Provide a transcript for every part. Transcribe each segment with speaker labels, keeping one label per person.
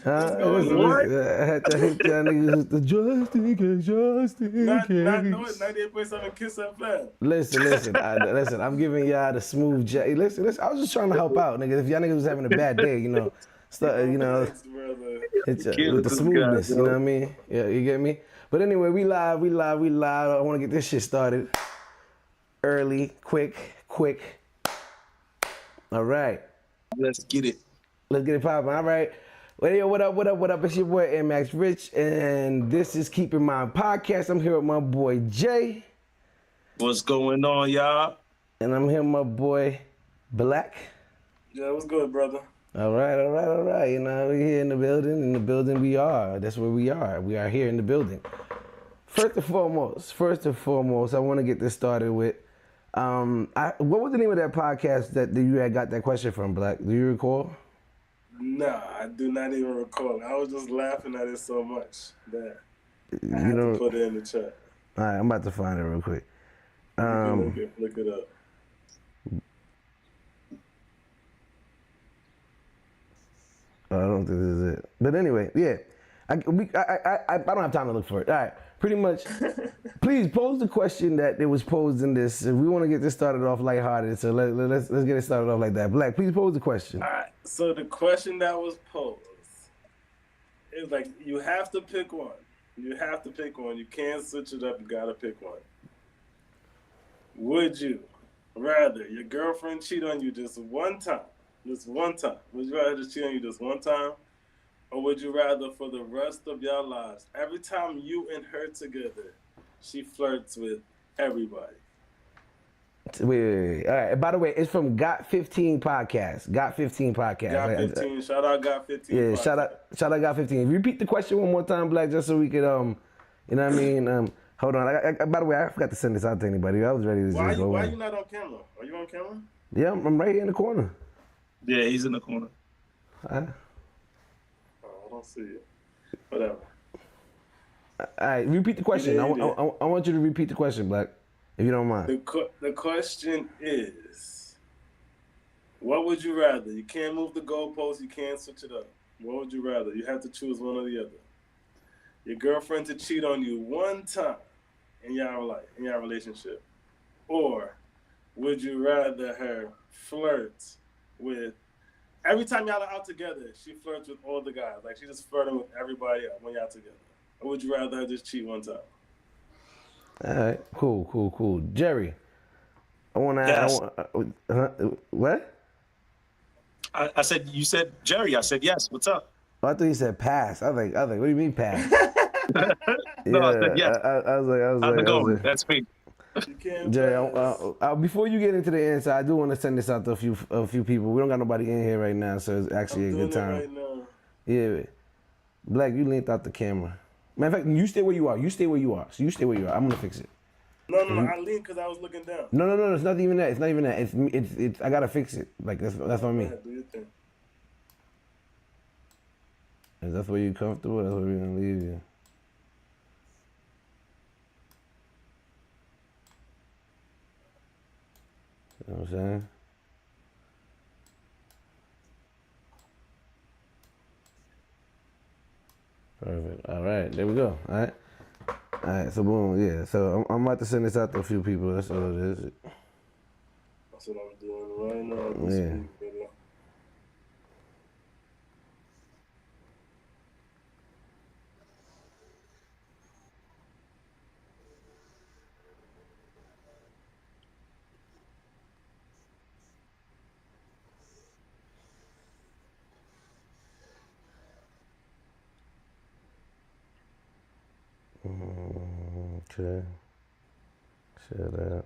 Speaker 1: What's going
Speaker 2: Listen,
Speaker 1: on?
Speaker 3: What?
Speaker 2: listen. I had to hit y'all niggas with the just in
Speaker 1: Not knowing
Speaker 2: case.
Speaker 1: 98.7 Kiss FM.
Speaker 2: Listen. I'm giving y'all the smooth jet. Listen. I was just trying to help out, nigga. If y'all niggas was having a bad day,
Speaker 1: Keep on
Speaker 2: you know,
Speaker 1: flex, brother.
Speaker 2: hit you
Speaker 3: Kill
Speaker 2: with the
Speaker 3: this guy,
Speaker 2: smoothness. You know
Speaker 3: bro.
Speaker 2: what I mean? Yeah, you get me. But anyway, we live. I want to get this shit started early, quick. All right.
Speaker 3: Let's get it.
Speaker 2: Let's get it popping. All right. Well, yo, what up? It's your boy MX Rich, and this is Keeping My Podcast. I'm here with my boy Jay,
Speaker 3: What's going on, y'all?
Speaker 2: and I'm here with my boy Black.
Speaker 1: Yeah, what's good, brother?
Speaker 2: All right. You know, we're here in the building. In the building we are. That's where we are. We are here in the building. First and foremost, I want to get this started with, what was the name of that podcast that you had got that question from, Black? Do you recall?
Speaker 1: Nah, I do not even recall. I was just laughing at it so much that I
Speaker 2: You
Speaker 1: had
Speaker 2: know,
Speaker 1: to put it in the chat.
Speaker 2: all right, I'm about to find it real quick.
Speaker 1: You can look it up.
Speaker 2: I don't think this is it. But anyway, yeah. I don't have time to look for it. All right. Pretty much, please pose the question that it was posed in this. If we want to get this started off lighthearted, so let's get it started off like that. Black, please pose the question.
Speaker 1: All right. So the question that was posed is like, you have to pick one. You have to pick one. You can't switch it up. You gotta pick one. Would you rather your girlfriend cheat on you just one time? Just one time. Would you rather just cheat on you just one time? Or would you rather for the rest of your lives, every time you and her together, she flirts with everybody?
Speaker 2: Wait. All right. By the way, it's from Got 15 Podcast. Got 15 Podcast.
Speaker 1: Got 15. Shout out Got 15.
Speaker 2: Yeah,
Speaker 1: podcast.
Speaker 2: shout out Got 15. Repeat the question one more time, Black, just so we could, you know what I mean? Hold on. By the way, I forgot to send this out to anybody. I was ready to just go
Speaker 1: Why
Speaker 2: in.
Speaker 1: you not on camera? Are you on camera?
Speaker 2: Yeah, I'm right here in the corner.
Speaker 3: Yeah, he's in the corner.
Speaker 1: Oh, I don't see it. Whatever.
Speaker 2: All right, repeat the question. I want you to repeat the question, Black, if you don't mind.
Speaker 1: The question is, what would you rather? You can't move the goalposts. You can't switch it up. What would you rather? You have to choose one or the other. Your girlfriend to cheat on you one time in your life, in your relationship, or would you rather her flirt with every time y'all are out together? She flirts with all the guys, like she just flirting with everybody when y'all together. Or would you rather her just cheat one time?
Speaker 2: All right, cool. Jerry, I want to
Speaker 3: Yes.
Speaker 2: what?
Speaker 3: I said, you said Jerry. I said, yes. What's up?
Speaker 2: Oh, I thought you said pass. I was like, what do you mean pass?
Speaker 3: No, I said yes.
Speaker 2: I was
Speaker 3: How's it
Speaker 2: like,
Speaker 3: going? That's me.
Speaker 1: You can't
Speaker 2: Jerry,
Speaker 1: pass.
Speaker 2: before you get into the answer, I do want to send this out to a few people. We don't got nobody in here right now, so it's actually
Speaker 1: I'm
Speaker 2: a good
Speaker 1: doing it
Speaker 2: time.
Speaker 1: right now.
Speaker 2: Yeah, Black, you linked out the camera. Matter of fact, you stay where you are. So you stay where you are. I'm gonna fix it.
Speaker 1: No, I leaned because I was looking down.
Speaker 2: No. It's not even that. It's I gotta fix it. Like that's what I mean.
Speaker 1: Go ahead, do your thing.
Speaker 2: Is that where you comfortable? That's where we're gonna leave you. You know what I'm saying? Perfect. All right, there we go. All right. So boom, yeah. So I'm about to send this out to a few people. That's all it is.
Speaker 1: That's what I'm doing right now.
Speaker 2: Yeah.
Speaker 1: Video.
Speaker 2: Okay. Share that.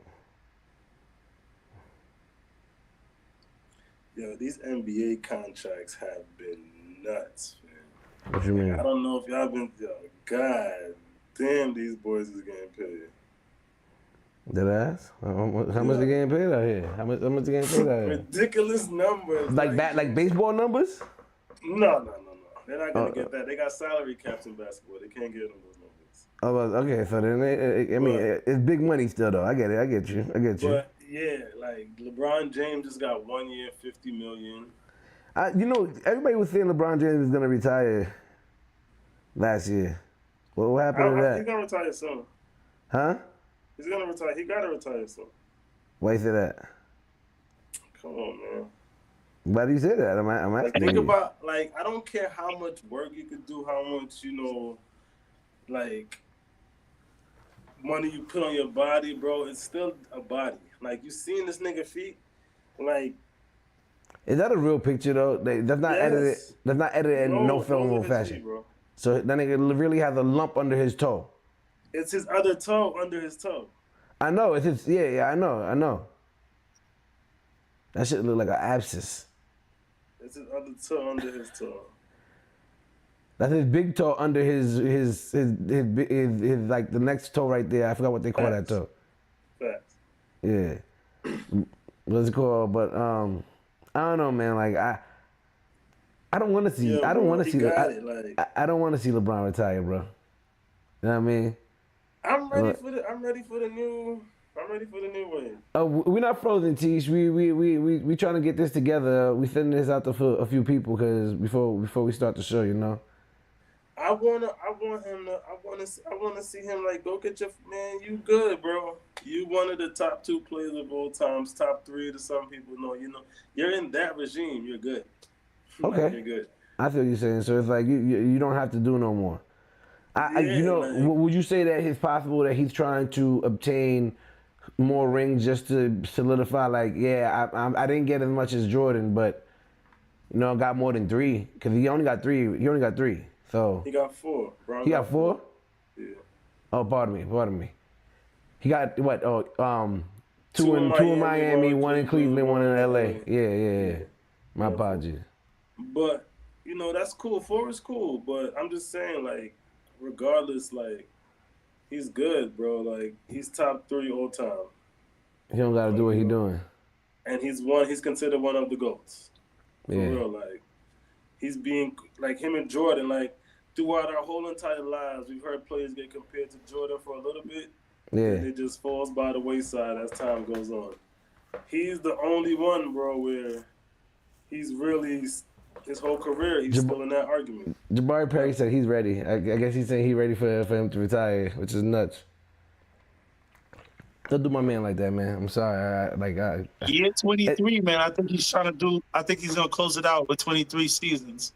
Speaker 1: Yo, these NBA contracts have been nuts, man.
Speaker 2: What you mean?
Speaker 1: I don't know if y'all been, god damn, these boys is getting paid.
Speaker 2: Did I ask? How much they getting paid out here? How much they getting paid out here?
Speaker 1: Ridiculous numbers.
Speaker 2: Like baseball numbers?
Speaker 1: No. They're not gonna get that. They got salary caps in basketball. They can't get them those numbers.
Speaker 2: Oh, well, okay. So then, it's big money still, though. I get it. I get you.
Speaker 1: But yeah, like LeBron James just got 1 year, $50 million.
Speaker 2: You know, everybody was saying LeBron James was gonna retire last year. What happened to
Speaker 1: He's
Speaker 2: that?
Speaker 1: gonna retire soon.
Speaker 2: Huh?
Speaker 1: He's gonna retire. He gotta retire soon.
Speaker 2: Why you say that?
Speaker 1: Come on, man.
Speaker 2: Why do you say that? I'm
Speaker 1: Like,
Speaker 2: asking
Speaker 1: think
Speaker 2: you.
Speaker 1: about, like, I don't care how much work you could do, how much, like, money you put on your body, bro. It's still a body. Like, you seen this nigga feet? Like,
Speaker 2: Is that a real picture though? That's not edited.
Speaker 1: yes.
Speaker 2: That's not edited in no
Speaker 1: those
Speaker 2: filmable
Speaker 1: are his
Speaker 2: fashion.
Speaker 1: feet, bro.
Speaker 2: So that nigga really has a lump under his toe.
Speaker 1: It's his other toe under his toe.
Speaker 2: I know. It's his. Yeah. I know. That shit look like an abscess.
Speaker 1: It's his other toe under his toe.
Speaker 2: That's his big toe under his like the next toe right there. I forgot what they call that toe.
Speaker 1: Facts.
Speaker 2: Yeah. What's it called? But I don't know, man. Like I don't want to see.
Speaker 1: Yeah,
Speaker 2: I don't
Speaker 1: bro,
Speaker 2: want to
Speaker 1: he
Speaker 2: see.
Speaker 1: got it, like-
Speaker 2: I don't want to see LeBron retire, bro. You know what I mean?
Speaker 1: I'm ready for the new wave.
Speaker 2: We're not frozen, Tish. We trying to get this together. We sending this out to a few people because before we start the show, you know.
Speaker 1: I wanna see him, like, go get your man. You good, bro? You one of the top 2 players of all times, top 3 to some people. No, you're in that regime. You're good.
Speaker 2: Okay.
Speaker 1: Like, you're good.
Speaker 2: I feel what you're saying. So it's like you don't have to do no more.
Speaker 1: Like,
Speaker 2: Would you say that it's possible that he's trying to obtain more rings just to solidify? Like, yeah, I didn't get as much as Jordan, but I got more than 3 because he only got 3. He only got 3. So
Speaker 1: he got 4, bro.
Speaker 2: he got 4.
Speaker 1: Yeah.
Speaker 2: Oh, pardon me. He got what? Oh, 2
Speaker 1: Two
Speaker 2: in
Speaker 1: in
Speaker 2: Miami, 1 in Cleveland, 1 in LA.
Speaker 1: Yeah.
Speaker 2: Yeah. My apologies.
Speaker 1: But that's cool. 4 is cool, but I'm just saying, like, regardless, like, he's good, bro. Like, he's top 3 all time,
Speaker 2: He don't gotta do what he doing.
Speaker 1: and he's considered one of the GOATs. For real, like, he's being, like, him and Jordan, like, throughout our whole entire lives, we've heard players get compared to Jordan for a little bit.
Speaker 2: Yeah.
Speaker 1: And it just falls by the wayside as time goes on. He's the only one, bro, where he's really, his whole career, he's still in that argument.
Speaker 2: Jabari Perry said he's ready. I guess he's saying he's ready for him to retire, which is nuts. Don't do my man like that, man. I'm sorry.
Speaker 3: Year 23, man. I think he's gonna close it out with 23 seasons.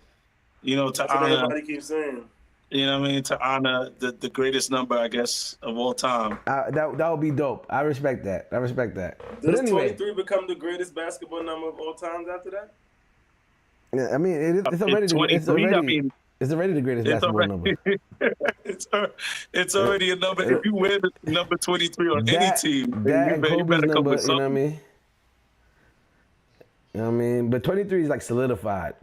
Speaker 3: To
Speaker 1: That's what
Speaker 3: honor,
Speaker 1: everybody keeps saying.
Speaker 3: to honor the greatest number, I guess, of all time.
Speaker 2: That would be dope. I respect that.
Speaker 1: Does
Speaker 2: But anyway,
Speaker 1: 23 become the greatest basketball number of all times after that?
Speaker 2: yeah, I mean, it's already the greatest basketball number.
Speaker 3: It's already a number. If you win number 23 on any team,
Speaker 2: that
Speaker 3: you
Speaker 2: and
Speaker 3: better
Speaker 2: Kobe's
Speaker 3: come
Speaker 2: number,
Speaker 3: with
Speaker 2: you know what I
Speaker 3: something.
Speaker 2: mean? You know what I mean? But 23 is like solidified.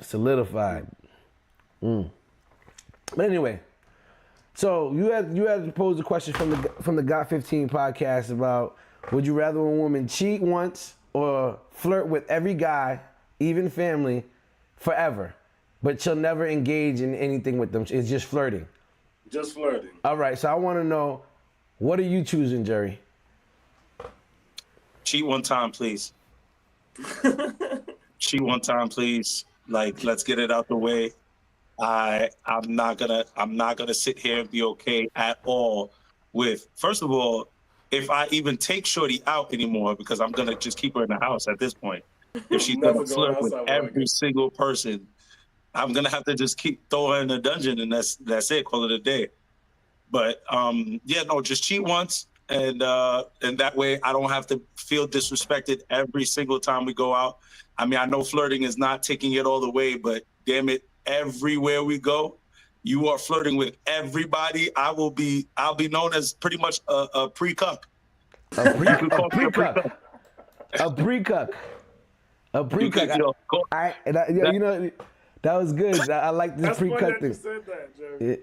Speaker 2: But anyway, so you had posed a question from the Got 15 podcast about, would you rather a woman cheat once or flirt with every guy, even family, forever, but she'll never engage in anything with them? It's just flirting.
Speaker 1: Just flirting.
Speaker 2: All right, so I want to know, what are you choosing, Jerry?
Speaker 3: Cheat one time, please. Cheat one time, please. Like, let's get it out the way. I'm not gonna sit here and be okay at all with, first of all, if I even take Shorty out anymore, because I'm gonna just keep her in the house at this point. If she's
Speaker 1: Never
Speaker 3: gonna
Speaker 1: going
Speaker 3: flirt with
Speaker 1: outside
Speaker 3: every
Speaker 1: again.
Speaker 3: single person, I'm gonna have to just keep throwing her in the dungeon, and that's it. Call it a day. But just cheat once, and that way I don't have to feel disrespected every single time we go out. I mean, I know flirting is not taking it all the way, but damn it, everywhere we go, you are flirting with everybody. I'll be known as pretty much a pre-cuck.
Speaker 2: A pre-cuck. That was good. I like this
Speaker 1: That's funny
Speaker 2: pre-cuck
Speaker 1: that you
Speaker 2: thing.
Speaker 1: said that, Jerry.
Speaker 2: Yeah.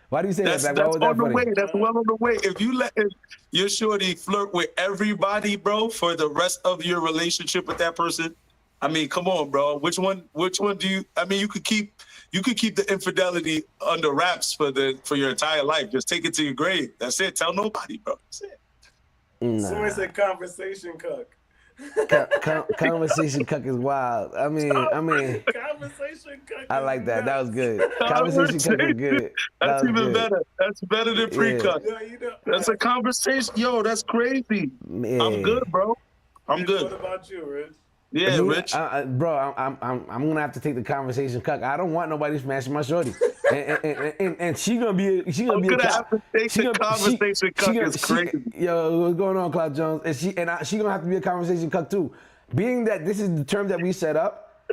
Speaker 2: Why do you say
Speaker 3: That's
Speaker 2: that? Why was that
Speaker 3: on the
Speaker 2: funny?
Speaker 3: way. That's well on the way. If you let your shorty flirt with everybody, bro, for the rest of your relationship with that person, I mean, come on, bro. Which one do you? I mean, you could keep the infidelity under wraps for your entire life. Just take it to your grave. That's it. Tell nobody, bro. That's it.
Speaker 2: Nah.
Speaker 1: Somebody said conversation cuck.
Speaker 2: Conversation cuck is wild. I mean,
Speaker 1: Conversation cuck
Speaker 2: I
Speaker 1: is
Speaker 2: like that. That was
Speaker 1: nuts.
Speaker 2: good. Conversation cuck is good. That
Speaker 3: That's
Speaker 2: was
Speaker 3: even
Speaker 2: good.
Speaker 3: better. That's better than pre-cut.
Speaker 1: Yeah, you know.
Speaker 3: That's a conversation. Yo, that's crazy. I'm
Speaker 2: Yeah.
Speaker 3: good, bro. I'm
Speaker 1: Rich, what
Speaker 3: good.
Speaker 1: about you, Rich?
Speaker 3: Yeah,
Speaker 2: Me,
Speaker 3: Rich.
Speaker 2: bro, I'm gonna have to take the conversation cuck. I don't want nobody smashing my shorty, and she gonna be
Speaker 3: I'm
Speaker 2: a
Speaker 3: gonna
Speaker 2: cow.
Speaker 3: have to take the conversation cuck is crazy.
Speaker 2: Yo, what's going on, Cloud Jones? And she gonna have to be a conversation cuck too. Being that this is the term that we set up,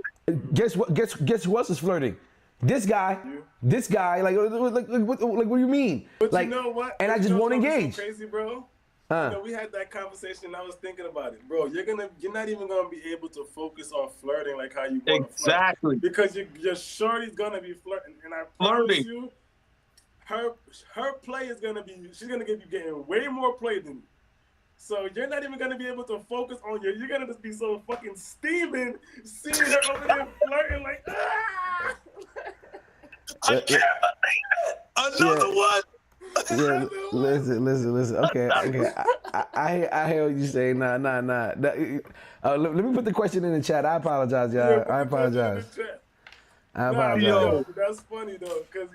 Speaker 2: guess what? Guess who else is flirting? This guy. This guy. Like what do you mean?
Speaker 1: But
Speaker 2: like,
Speaker 1: you know what?
Speaker 2: And I just won't engage.
Speaker 1: So crazy, bro. You know, we had that conversation. And I was thinking about it, bro. You're not even gonna be able to focus on flirting like how you want to flirt.
Speaker 3: Exactly.
Speaker 1: Because your shorty's gonna be flirting, and I promise you, her play is gonna be. She's gonna get you getting way more play than you. So you're not even gonna be able to focus on your. You're gonna just be so fucking steaming, seeing her over there flirting like. Ah!
Speaker 3: I can't believe it. Another one.
Speaker 2: Yeah, listen. Okay. I hear what you say. Nah. Let me put the question in the chat. I apologize, y'all.
Speaker 1: Yeah,
Speaker 2: I apologize. I apologize.
Speaker 1: Yo, that's funny though, cause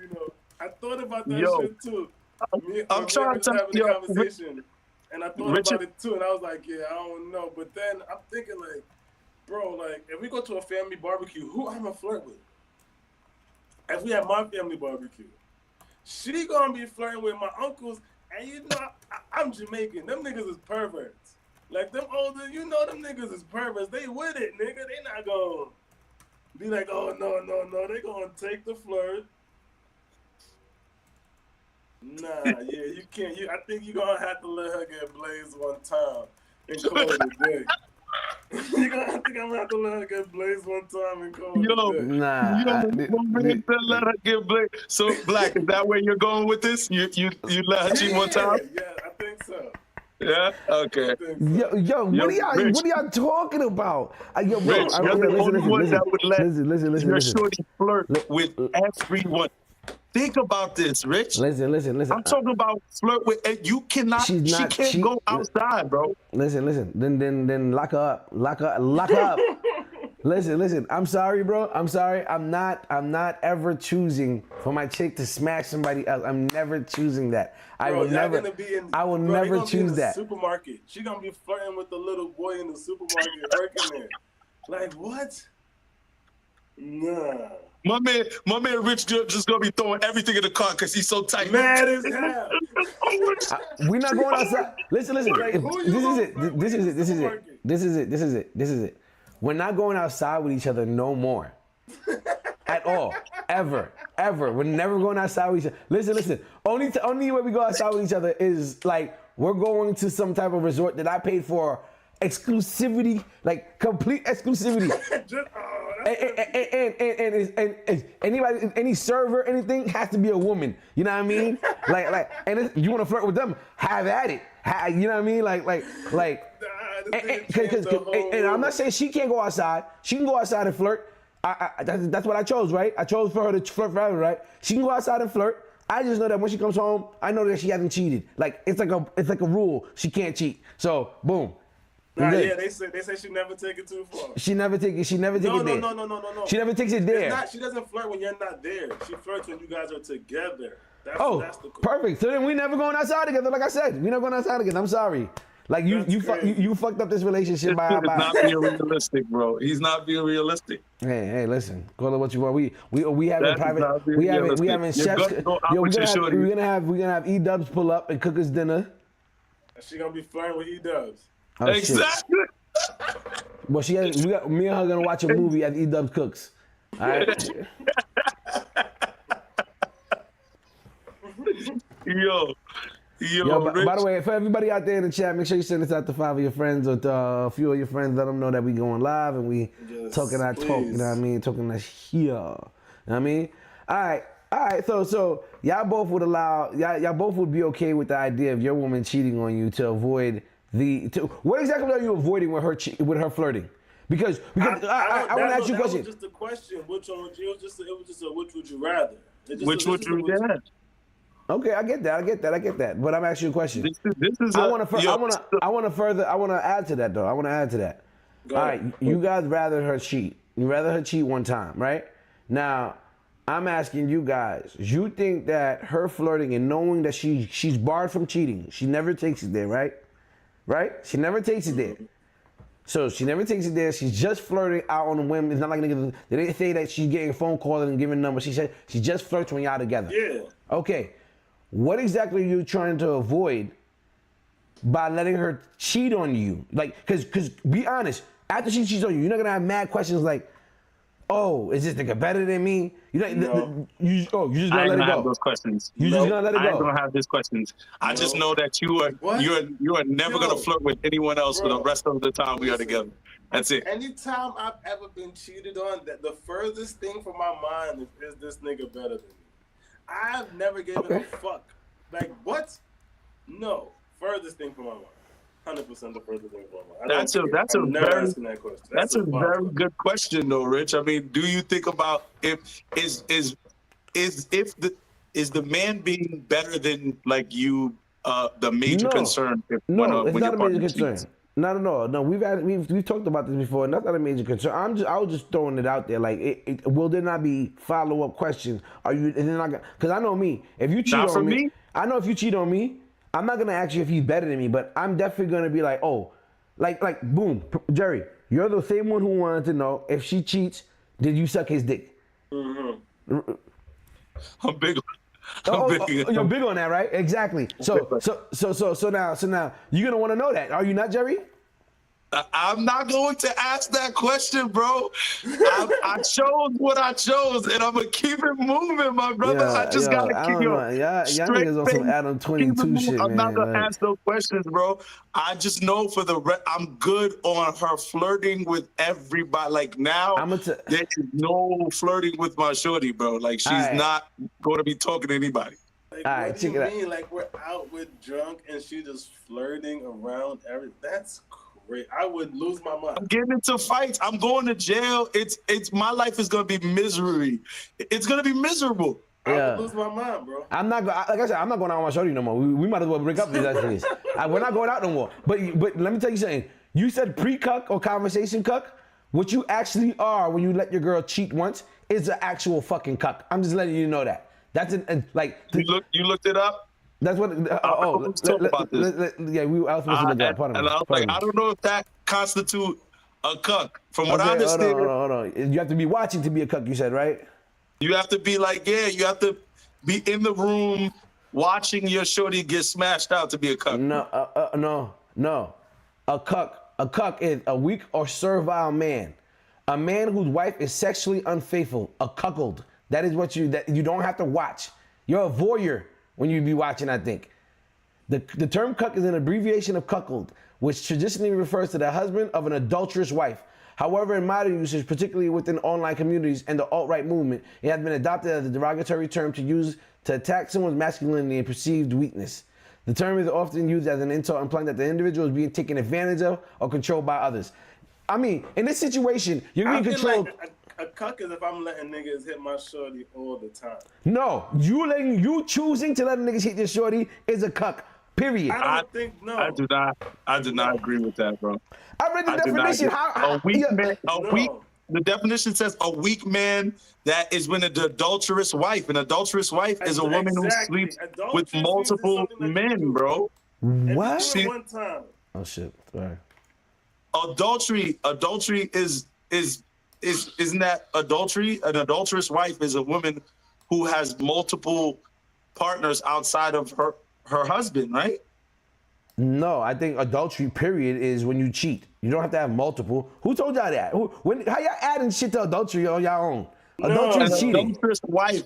Speaker 1: I thought about that shit too.
Speaker 3: I'm trying to
Speaker 1: having a conversation, and I thought
Speaker 3: Richard,
Speaker 1: about it too, and I was like, yeah, I don't know. But then I'm thinking like, bro, like if we go to a family barbecue, who I'm gonna flirt with? If we have my family barbecue, she gonna be flirting with my uncles, and I'm Jamaican. Them niggas is perverts. Like them older, them niggas is perverts. They with it, nigga. They not gonna be like, oh no. They gonna take the flirt. Nah, yeah, you can't. I think you gonna have to let her get blazed one time and call it a day. I think I'm gonna have to let her get blazed one time and call it a day.
Speaker 2: Nah.
Speaker 3: Let her get blazed. So, Black, is that where you're going with this? You let her cheat one time?
Speaker 1: Yeah, I think so.
Speaker 3: Yeah. Okay.
Speaker 2: Yo, what are y'all talking about? Yo, bro,
Speaker 3: Rich, you're the only one that would let your shorty flirt with everyone. Think about this, Rich.
Speaker 2: Listen.
Speaker 3: I'm talking about flirt with, and you cannot. She can't go outside, bro.
Speaker 2: Listen. Then lock her up. Listen. I'm sorry, bro. I'm sorry. I'm not ever choosing for my chick to smash somebody else. I'm never choosing that. I will never choose that.
Speaker 1: Supermarket. She gonna be flirting with the little boy in the supermarket working there. Like what? Nah.
Speaker 3: My man Rich just gonna be throwing everything in the car because he's so tight.
Speaker 1: Mad as hell.
Speaker 2: We're not going outside. Listen.
Speaker 1: Like,
Speaker 2: This is it. We're not going outside with each other no more. At all. Ever. We're never going outside with each other. Listen. Only way we go outside with each other is like we're going to some type of resort that I paid for. Exclusivity, like complete exclusivity. And anybody, any server, anything has to be a woman. You know what I mean? Like, and if you want to flirt with them, have at it. You know what I mean? And I'm not saying she can't go outside. She can go outside and flirt. That's what I chose, right? I chose for her to flirt forever, right? She can go outside and flirt. I just know that when she comes home, I know that she hasn't cheated. Like it's like a rule. She can't cheat. So boom.
Speaker 1: Yeah, they say she never take it too far.
Speaker 2: She never take it there.
Speaker 1: No.
Speaker 2: She never takes it there.
Speaker 1: She doesn't flirt when you're not there. She flirts when you guys are together. That's the
Speaker 2: perfect. So then we never going outside together. Like I said, we're not going outside together. I'm sorry. Like you fucked up this relationship by
Speaker 3: not being realistic, bro. He's not being realistic.
Speaker 2: Hey, listen. Call it what you want. We having private. We having chefs. We're gonna have E-Dubs pull up and cook us dinner.
Speaker 1: She gonna be flirting with E-Dubs.
Speaker 2: Oh,
Speaker 3: exactly.
Speaker 2: Well, me and her gonna watch a movie at E-Dubs Cooks. All right.
Speaker 3: Yo,
Speaker 2: by the way, for everybody out there in the chat, make sure you send this out to 5 of your friends or to a few of your friends. Let them know that we going live and we talking our talk. You know what I mean? Talking that here. You know what I mean? All right. So y'all both would be okay with the idea of your woman cheating on you to avoid what exactly are you avoiding with her flirting? Because I want to ask you a question.
Speaker 1: That was just a question. It was just a which would you rather?
Speaker 3: Which would you rather?
Speaker 2: Okay, I get that. But I'm asking you a question.
Speaker 3: This is
Speaker 2: I
Speaker 3: a
Speaker 2: want to add to that though. I want to add to that.
Speaker 1: Go
Speaker 2: All
Speaker 1: ahead.
Speaker 2: right, you guys rather her cheat. You rather her cheat one time, right? Now, I'm asking you guys. You think that her flirting and knowing that she's barred from cheating, she never takes it there, right? Right? She never takes it there. So she never takes it there. She's just flirting out on a whim. It's not like niggas. They didn't say that she's getting phone calls and giving numbers. She said she just flirts when y'all together.
Speaker 1: Yeah.
Speaker 2: Okay. What exactly are you trying to avoid by letting her cheat on you? Like, cause be honest, after she cheats on you, you're not gonna have mad questions like, "Oh, is this nigga better than me?" You're not.
Speaker 1: No.
Speaker 2: You just
Speaker 3: I
Speaker 2: gonna
Speaker 3: ain't
Speaker 2: let it
Speaker 3: gonna have
Speaker 2: go.
Speaker 3: those questions.
Speaker 2: You just gonna let it
Speaker 3: I ain't
Speaker 2: go.
Speaker 3: gonna have these questions. I just know that you are
Speaker 1: What?
Speaker 3: you are never
Speaker 1: Yo.
Speaker 3: gonna flirt with anyone else for the
Speaker 1: Bro.
Speaker 3: rest of the time we are together. That's it.
Speaker 1: Anytime I've ever been cheated on, that the furthest thing from my mind is this nigga better than me. I've never given a fuck. Like, what? No. Furthest thing from my mind. 100% the furthest thing from my mind. I'm never asking that question.
Speaker 3: That's a very
Speaker 1: question.
Speaker 3: good question though, Rich. I mean, do you think about if the man being better than like you the major concern if
Speaker 2: No, it's
Speaker 3: when
Speaker 2: not
Speaker 3: your
Speaker 2: a major
Speaker 3: partner
Speaker 2: concern.
Speaker 3: cheats?
Speaker 2: Not at all. No, we've talked about this before, and that's not a major concern. I was just throwing it out there. Like, will there not be follow-up questions? Are you? And then because I know me. If you cheat
Speaker 3: Not for
Speaker 2: on me,
Speaker 3: me.
Speaker 2: I know if you cheat on me, I'm not gonna ask you if he's better than me, but I'm definitely gonna be like, oh, like boom, Jerry, you're the same one who wanted to know if she cheats, did you suck his dick?
Speaker 1: Mm-hmm.
Speaker 3: I'm big.
Speaker 2: You're big on that, right? Exactly. So now you're gonna want to know that, are you not, Jerry?
Speaker 3: I'm not going to ask that question, bro. I chose what I chose, and I'm gonna keep it moving, my brother. I just gotta
Speaker 2: I
Speaker 3: keep
Speaker 2: don't know. Y'all
Speaker 3: straight
Speaker 2: niggas on some
Speaker 3: face.
Speaker 2: Adam
Speaker 3: Keep it
Speaker 2: 22
Speaker 3: moving.
Speaker 2: shit,
Speaker 3: I'm not
Speaker 2: man.
Speaker 3: gonna
Speaker 2: Like,
Speaker 3: ask those questions, bro. I just know I'm good on her flirting with everybody. Like now, there's no flirting with my shorty, bro. Like she's not going to be talking to anybody.
Speaker 1: Like,
Speaker 2: all
Speaker 1: what
Speaker 2: right,
Speaker 1: do you
Speaker 2: check it
Speaker 1: mean? Like, we're out with drunk and she just flirting around that's great. I would lose my mind.
Speaker 3: I'm getting into fights. I'm going to jail. It's my life is gonna be misery. It's gonna be miserable.
Speaker 1: I would lose my mind, bro.
Speaker 2: I'm not like I said, I'm not going out with my shorty no more. We might as well break up after this. We're not going out no more. But let me tell you something. You said pre-cuck or conversation cuck. What you actually are when you let your girl cheat once is an actual fucking cuck. I'm just letting you know that. That's like
Speaker 3: you looked it up.
Speaker 2: That's what.
Speaker 3: Let's talk about this.
Speaker 2: Yeah, I was supposed to look it up. Pardon
Speaker 3: and
Speaker 2: me.
Speaker 3: I was like, I don't know if that constitutes a cuck. From what I understand,
Speaker 2: hold on. You have to be watching to be a cuck. You said, right?
Speaker 3: You have to be like, you have to be in the room watching your shorty get smashed out to be a cuck.
Speaker 2: No. A cuck is a weak or servile man. A man whose wife is sexually unfaithful. A cuckold. That is what you don't have to watch. You're a voyeur when you be watching, I think. The term cuck is an abbreviation of cuckold, which traditionally refers to the husband of an adulterous wife. However, in modern usage, particularly within online communities and the alt-right movement, it has been adopted as a derogatory term to use to attack someone's masculinity and perceived weakness. The term is often used as an insult, implying that the individual is being taken advantage of or controlled by others. I mean, in this situation, you're being controlled.
Speaker 1: Like a cuck is if I'm letting niggas hit my shorty all the time.
Speaker 2: No, you choosing to let niggas hit your shorty is a cuck. Period.
Speaker 1: I don't think no.
Speaker 3: I do not agree with that, bro.
Speaker 2: I read the definition.
Speaker 3: The definition says a weak man that is when an adulterous wife. An adulterous wife is a woman who sleeps with multiple men, bro.
Speaker 2: What?
Speaker 1: One time.
Speaker 2: Oh shit. Sorry.
Speaker 3: Adultery isn't that adultery? An adulterous wife is a woman who has multiple partners outside of her husband, right?
Speaker 2: No, I think adultery, period, is when you cheat. You don't have to have multiple. Who told y'all that? How y'all adding shit to adultery on y'all own? Adultery is cheating.
Speaker 3: Adulterous wife.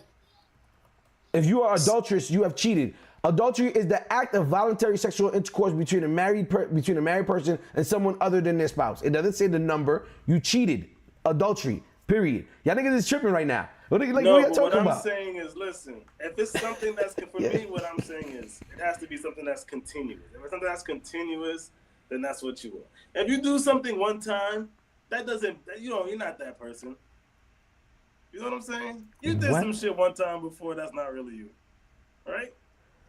Speaker 2: If you are adulterous, you have cheated. Adultery is the act of voluntary sexual intercourse between a married person and someone other than their spouse. It doesn't say the number. You cheated. Adultery, period. Y'all niggas is tripping right now. What are y'all talking about?
Speaker 1: I'm saying is, listen, if it's something that's, for me, what I'm saying is, it has to be something that's continuous. If it's something that's continuous, then that's what you want. If you do something one time, that doesn't, you're not that person. You know what I'm saying? You did some shit one time before, that's not really you. Right?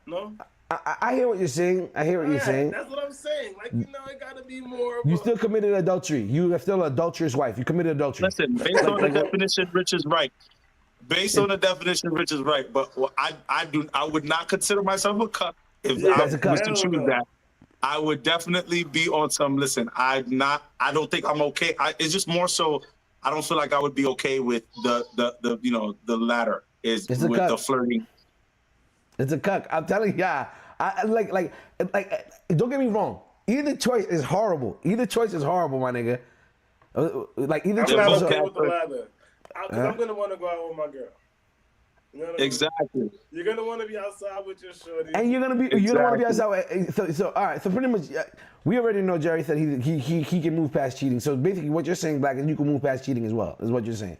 Speaker 1: No.
Speaker 2: I hear what you're saying. I hear what you're saying.
Speaker 1: That's what I'm saying. Like, you know, it gotta be more.
Speaker 2: You still committed adultery. You are still an adulterous wife. You committed adultery.
Speaker 3: Listen, based on the definition, Rich is right. Based on the definition, Rich is right. But I would not consider myself a cuck if I was to choose that. I would definitely be on some. Listen, I don't think I'm okay. It's just more so. I don't feel like I would be okay with the you know, the latter is with
Speaker 2: cuck.
Speaker 3: the flirting.
Speaker 2: It's a cuck. I'm telling you, I like. Don't get me wrong. Either choice is horrible. Either choice is horrible, my nigga. Like either choice.
Speaker 1: I'm okay with the latter. I'm gonna want to go out with my girl. You know what I mean?
Speaker 3: Exactly.
Speaker 1: You're gonna want to be outside with your shorty,
Speaker 2: and you're gonna want to be outside. So all right. So pretty much, we already know Jerry said he can move past cheating. So basically, what you're saying, Black, is you can move past cheating as well. Is what you're saying.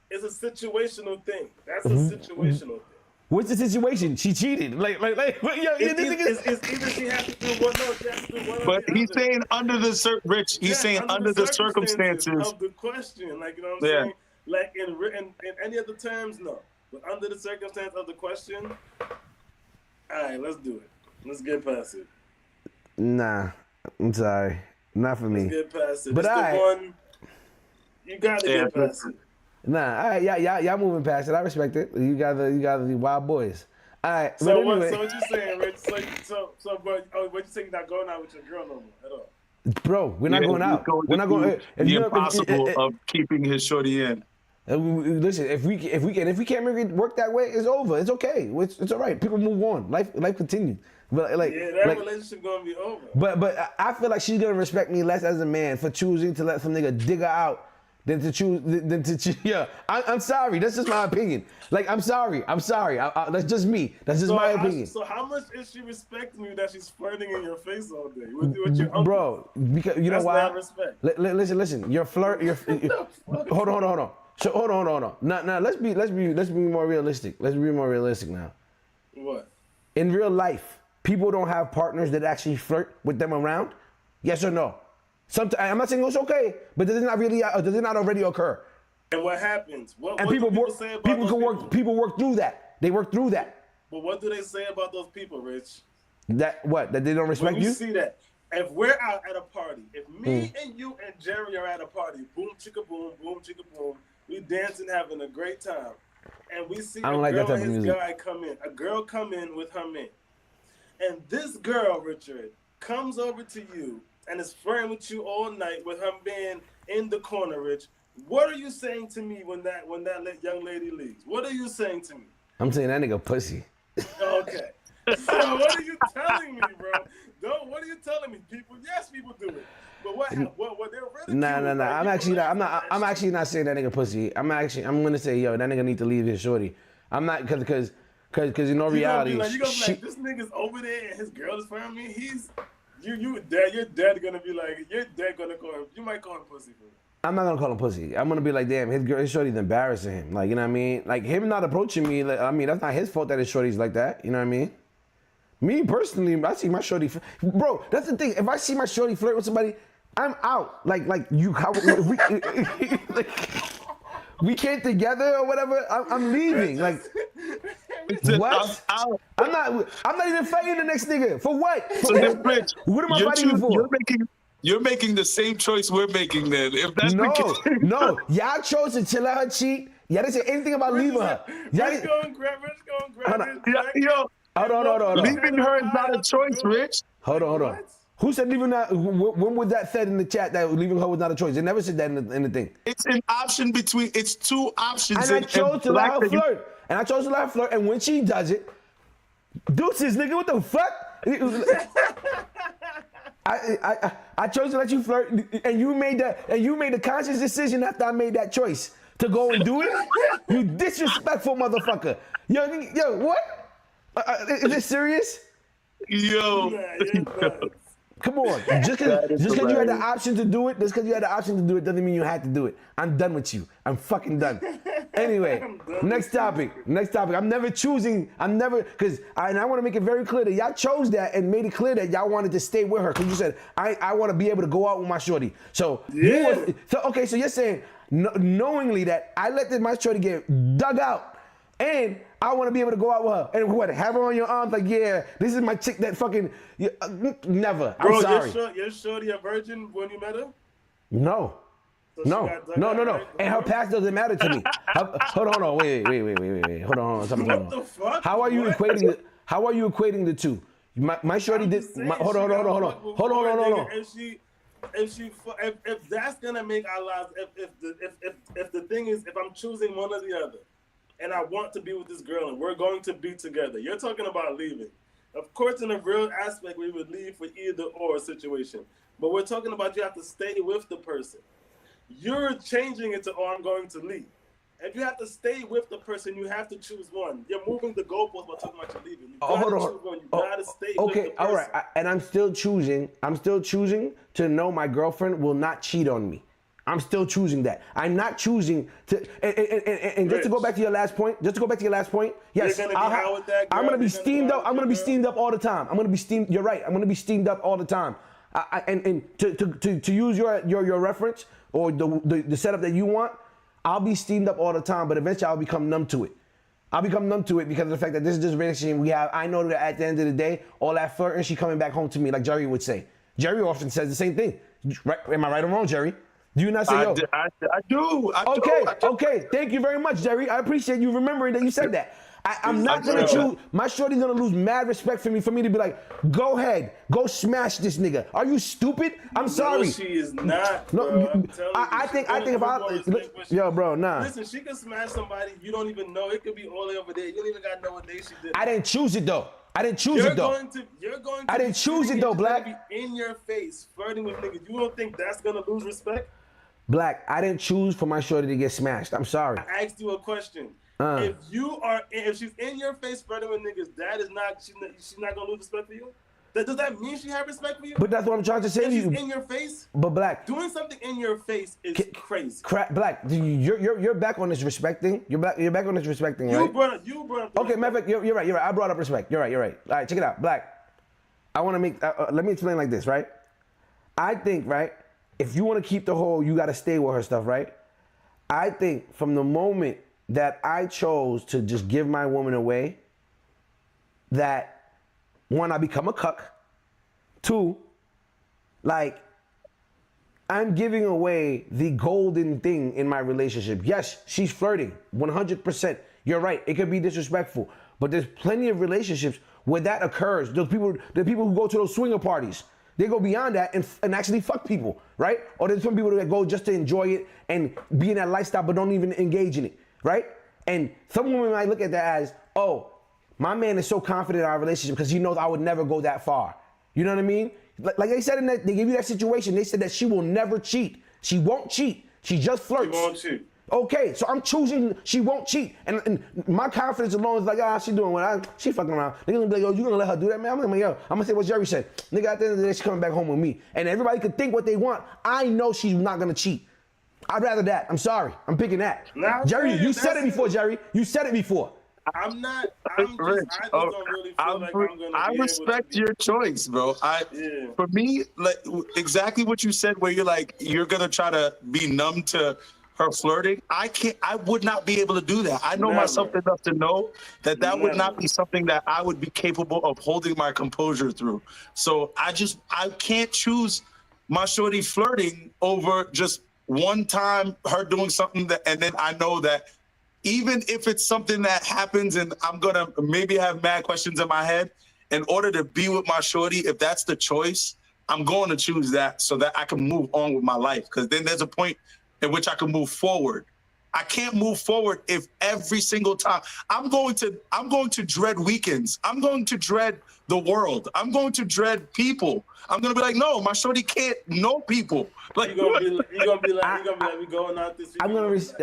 Speaker 1: It's a situational thing. That's a situational thing.
Speaker 2: What's the situation? She cheated. Yo,
Speaker 1: it's either she has to do one or she has to do one.
Speaker 3: But he's saying under the Rich. He's saying under the circumstances
Speaker 1: of the question. Like, you know what I'm saying? Like in any other terms, no. But under the circumstance of the question, all right, let's do it. Let's get past it.
Speaker 2: Nah, I'm sorry, not for me.
Speaker 1: Let's get past it.
Speaker 2: But
Speaker 1: the one you gotta get past it.
Speaker 2: Nah, all right, y'all moving past it. I respect it. You got the wild boys. All right.
Speaker 1: So what you saying, Rich? So, what you saying? Not going out with your girl no more at all?
Speaker 2: Bro, we're not going out. We're not going.
Speaker 3: The impossible of keeping his shorty in.
Speaker 2: Listen, if we can't make it work that way, it's over. It's okay. It's all right. People move on. Life continues. But
Speaker 1: that relationship gonna be over.
Speaker 2: But I feel like she's gonna respect me less as a man for choosing to let some nigga dig her out than to choose. Yeah, I'm sorry. That's just my opinion. Like, I'm sorry. That's just me. That's just my opinion.
Speaker 1: So how much is she respecting you that she's flirting in your face all day with your uncle?
Speaker 2: Bro, because you know why?
Speaker 1: That's not respect.
Speaker 2: Listen. You're hold on. So hold on. Now let's be more realistic. Let's be more realistic now.
Speaker 1: What?
Speaker 2: In real life, people don't have partners that actually flirt with them around. Yes or no? Sometimes I'm not saying it's okay, but does it not already occur?
Speaker 1: And what happens? What
Speaker 2: people
Speaker 1: do people say about those people?
Speaker 2: People work through that. They work through that.
Speaker 1: But what do they say about those people, Rich?
Speaker 2: That they don't respect
Speaker 1: when
Speaker 2: you?
Speaker 1: You see that. If we're out at a party, if me and you and Jerry are at a party, boom chicka boom, we dancing, having a great time, and we see a girl and his guy come in. A girl come in with her man, and this girl, Richard, comes over to you and is flirting with you all night with her man in the corner, Rich. What are you saying to me when that young lady leaves? What are you saying to me?
Speaker 2: I'm saying that nigga pussy.
Speaker 1: Okay. So what are you telling me, bro? What are you telling me? People do it. But what they're really
Speaker 2: Nah. I'm actually not saying that nigga pussy. I'm gonna say, yo, that nigga need to leave his shorty. I'm not because you know reality.
Speaker 1: You're gonna be like, this nigga's over there and his girl is flirting me. Your dad gonna be like, your dad gonna call him. You might call him pussy for it.
Speaker 2: I'm not gonna call him pussy. I'm gonna be like, damn, his shorty's embarrassing him. Like, you know what I mean? Like, him not approaching me. Like, I mean, that's not his fault that his shorty's like that. You know what I mean? Me personally, I see my shorty. Bro, that's the thing. If I see my shorty flirt with somebody, I'm out. Like you, how we came together or whatever. I'm leaving. Like, what? I'm not even fighting the next nigga. For what? What am I fighting you for?
Speaker 3: You're making the same choice we're making then. If that's the case.
Speaker 2: No. Y'all chose to let her cheat. Y'all didn't say anything about leaving her.
Speaker 1: Rich go and grab
Speaker 3: Yo, hold on. Leaving her is not a choice, Rich.
Speaker 2: Hold on. Who said leaving that? When was that said in the chat that leaving her was not a choice? They never said that in the thing.
Speaker 3: It's an option between. It's two options.
Speaker 2: And I chose to let her flirt. And when she does it, deuces, nigga, what the fuck? I chose to let you flirt, and you made the conscious decision after I made that choice to go and do it. You disrespectful motherfucker. Yo, what? Is this serious?
Speaker 3: Yo.
Speaker 2: Come on. Just because you had the option to do it, doesn't mean you had to do it. I'm done with you. I'm fucking done. Anyway, next topic. I'm never, because I want to make it very clear that y'all chose that and made it clear that y'all wanted to stay with her. Because you said, I want to be able to go out with my shorty. So, so you're saying, knowingly that I let my shorty get dug out And I want to be able to go out with her and what, have her on your arms like, yeah, this is my chick that fucking, never.
Speaker 1: Bro,
Speaker 2: I'm sorry.
Speaker 1: You're shorty a virgin when you met her?
Speaker 2: No.
Speaker 1: So she
Speaker 2: No.
Speaker 1: got dug
Speaker 2: No,
Speaker 1: out
Speaker 2: no, no.
Speaker 1: right
Speaker 2: And her
Speaker 1: before?
Speaker 2: past doesn't matter to me. Hold on, wait. Hold on. Something's going
Speaker 1: What
Speaker 2: on.
Speaker 1: the fuck?
Speaker 2: How are you
Speaker 1: What?
Speaker 2: equating the two? My shorty
Speaker 1: I'm
Speaker 2: did.
Speaker 1: just saying
Speaker 2: Hold
Speaker 1: she
Speaker 2: on.
Speaker 1: got
Speaker 2: Hold
Speaker 1: fucked
Speaker 2: on.
Speaker 1: before, nigga. If that's gonna make our lives, if the thing is, if I'm choosing one or the other, and I want to be with this girl and we're going to be together, you're talking about leaving. Of course, in a real aspect, we would leave for either or situation, but we're talking about you have to stay with the person. You're changing it to, oh, I'm going to leave. If you have to stay with the person, you have to choose one. You're moving the goalpost by talking about you leaving. You gotta choose one. You gotta stay with the person.
Speaker 2: All right. And I'm still choosing to know my girlfriend will not cheat on me. I'm still choosing that. I'm not choosing to. And just to go back to your last point. Yes,
Speaker 1: You're gonna be out with that girl,
Speaker 2: I'm gonna be
Speaker 1: you're gonna
Speaker 2: steamed
Speaker 1: be
Speaker 2: up.
Speaker 1: out
Speaker 2: I'm
Speaker 1: with
Speaker 2: gonna be
Speaker 1: your
Speaker 2: steamed up all the time. I'm gonna be steamed. You're right. I'm gonna be steamed up all the time. And to use your reference or the setup that you want, I'll be steamed up all the time, but eventually I'll become numb to it. I'll become numb to it because of the fact that this is just relationship we have. I know that at the end of the day, all that flirting, she coming back home to me, like Jerry would say. Jerry often says the same thing. Right? Am I right or wrong, Jerry? Do you not say, yo?
Speaker 3: I do.
Speaker 2: Okay. Thank you very much, Jerry. I appreciate you remembering that you said that. I'm not gonna choose. My shorty's gonna lose mad respect for me to be like, go ahead, go smash this nigga. Are you stupid? I'm sorry.
Speaker 1: No, she is not.
Speaker 2: No,
Speaker 1: Bro. I'm telling you,
Speaker 2: I think if I yo, bro, nah.
Speaker 1: Listen, she can smash somebody you don't even know. It could be all the way over there. You don't even gotta know what day she did.
Speaker 2: I didn't choose it though. I didn't choose
Speaker 1: You're
Speaker 2: it though.
Speaker 1: going to.
Speaker 2: I didn't choose it though, Black.
Speaker 1: Be in your face, flirting with niggas. You don't think that's gonna lose respect?
Speaker 2: Black, I didn't choose for my shorty to get smashed. I'm sorry.
Speaker 1: I asked you a question. If she's in your face flirting with niggas, she's not gonna lose respect for you. Does that mean she have respect for you?
Speaker 2: But that's what I'm trying to say
Speaker 1: if
Speaker 2: to you.
Speaker 1: she's in your face.
Speaker 2: But Black,
Speaker 1: doing something in your face is crazy.
Speaker 2: Black, you're back on this respecting. You're back on this respecting, right?
Speaker 1: You brought up.
Speaker 2: Okay, matter of fact, you're right. I brought up respect. You're right. All right, check it out, Black. I want to make. Let me explain like this, right? I think, right, if you want to keep the whole, you got to stay with her stuff, right? I think from the moment that I chose to just give my woman away, that one, I become a cuck. Two, like, I'm giving away the golden thing in my relationship. Yes, she's flirting, 100%. You're right, it could be disrespectful, but there's plenty of relationships where that occurs. The people who go to those swinger parties, they go beyond that and actually fuck people, right? Or there's some people that go just to enjoy it and be in that lifestyle but don't even engage in it, right? And some women might look at that as, oh, my man is so confident in our relationship because he knows I would never go that far. You know what I mean? Like they said they gave you that situation, they said that she will never cheat. She won't cheat. She just flirts.
Speaker 1: She won't cheat.
Speaker 2: Okay, so I'm choosing she won't cheat. And my confidence alone is like, she doing what she fucking around. They're gonna be like, yo, you gonna let her do that, man? I'm gonna say what Jerry said. Nigga, at the end of the day, she's coming back home with me. And everybody can think what they want. I know she's not gonna cheat. I'd rather that. I'm sorry. I'm picking that. Jerry, you said it before, Jerry. You said it before.
Speaker 1: I'm not. I just don't really feel like I'm gonna.
Speaker 3: I respect your choice, bro. For me, like exactly what you said, where you're gonna try to be numb to her flirting. I would not be able to do that. I know myself enough to know that would not be something that I would be capable of holding my composure through. So I can't choose my shorty flirting over just one time her doing something and then I know that even if it's something that happens and I'm gonna maybe have mad questions in my head, in order to be with my shorty, if that's the choice, I'm going to choose that so that I can move on with my life. Because then there's a point in which I can move forward. I can't move forward if every single time I'm going to dread weekends. I'm going to dread the world. I'm going to dread people. I'm gonna be like, no, my shorty can't know people. Like
Speaker 1: you're gonna be like, we going out this weekend.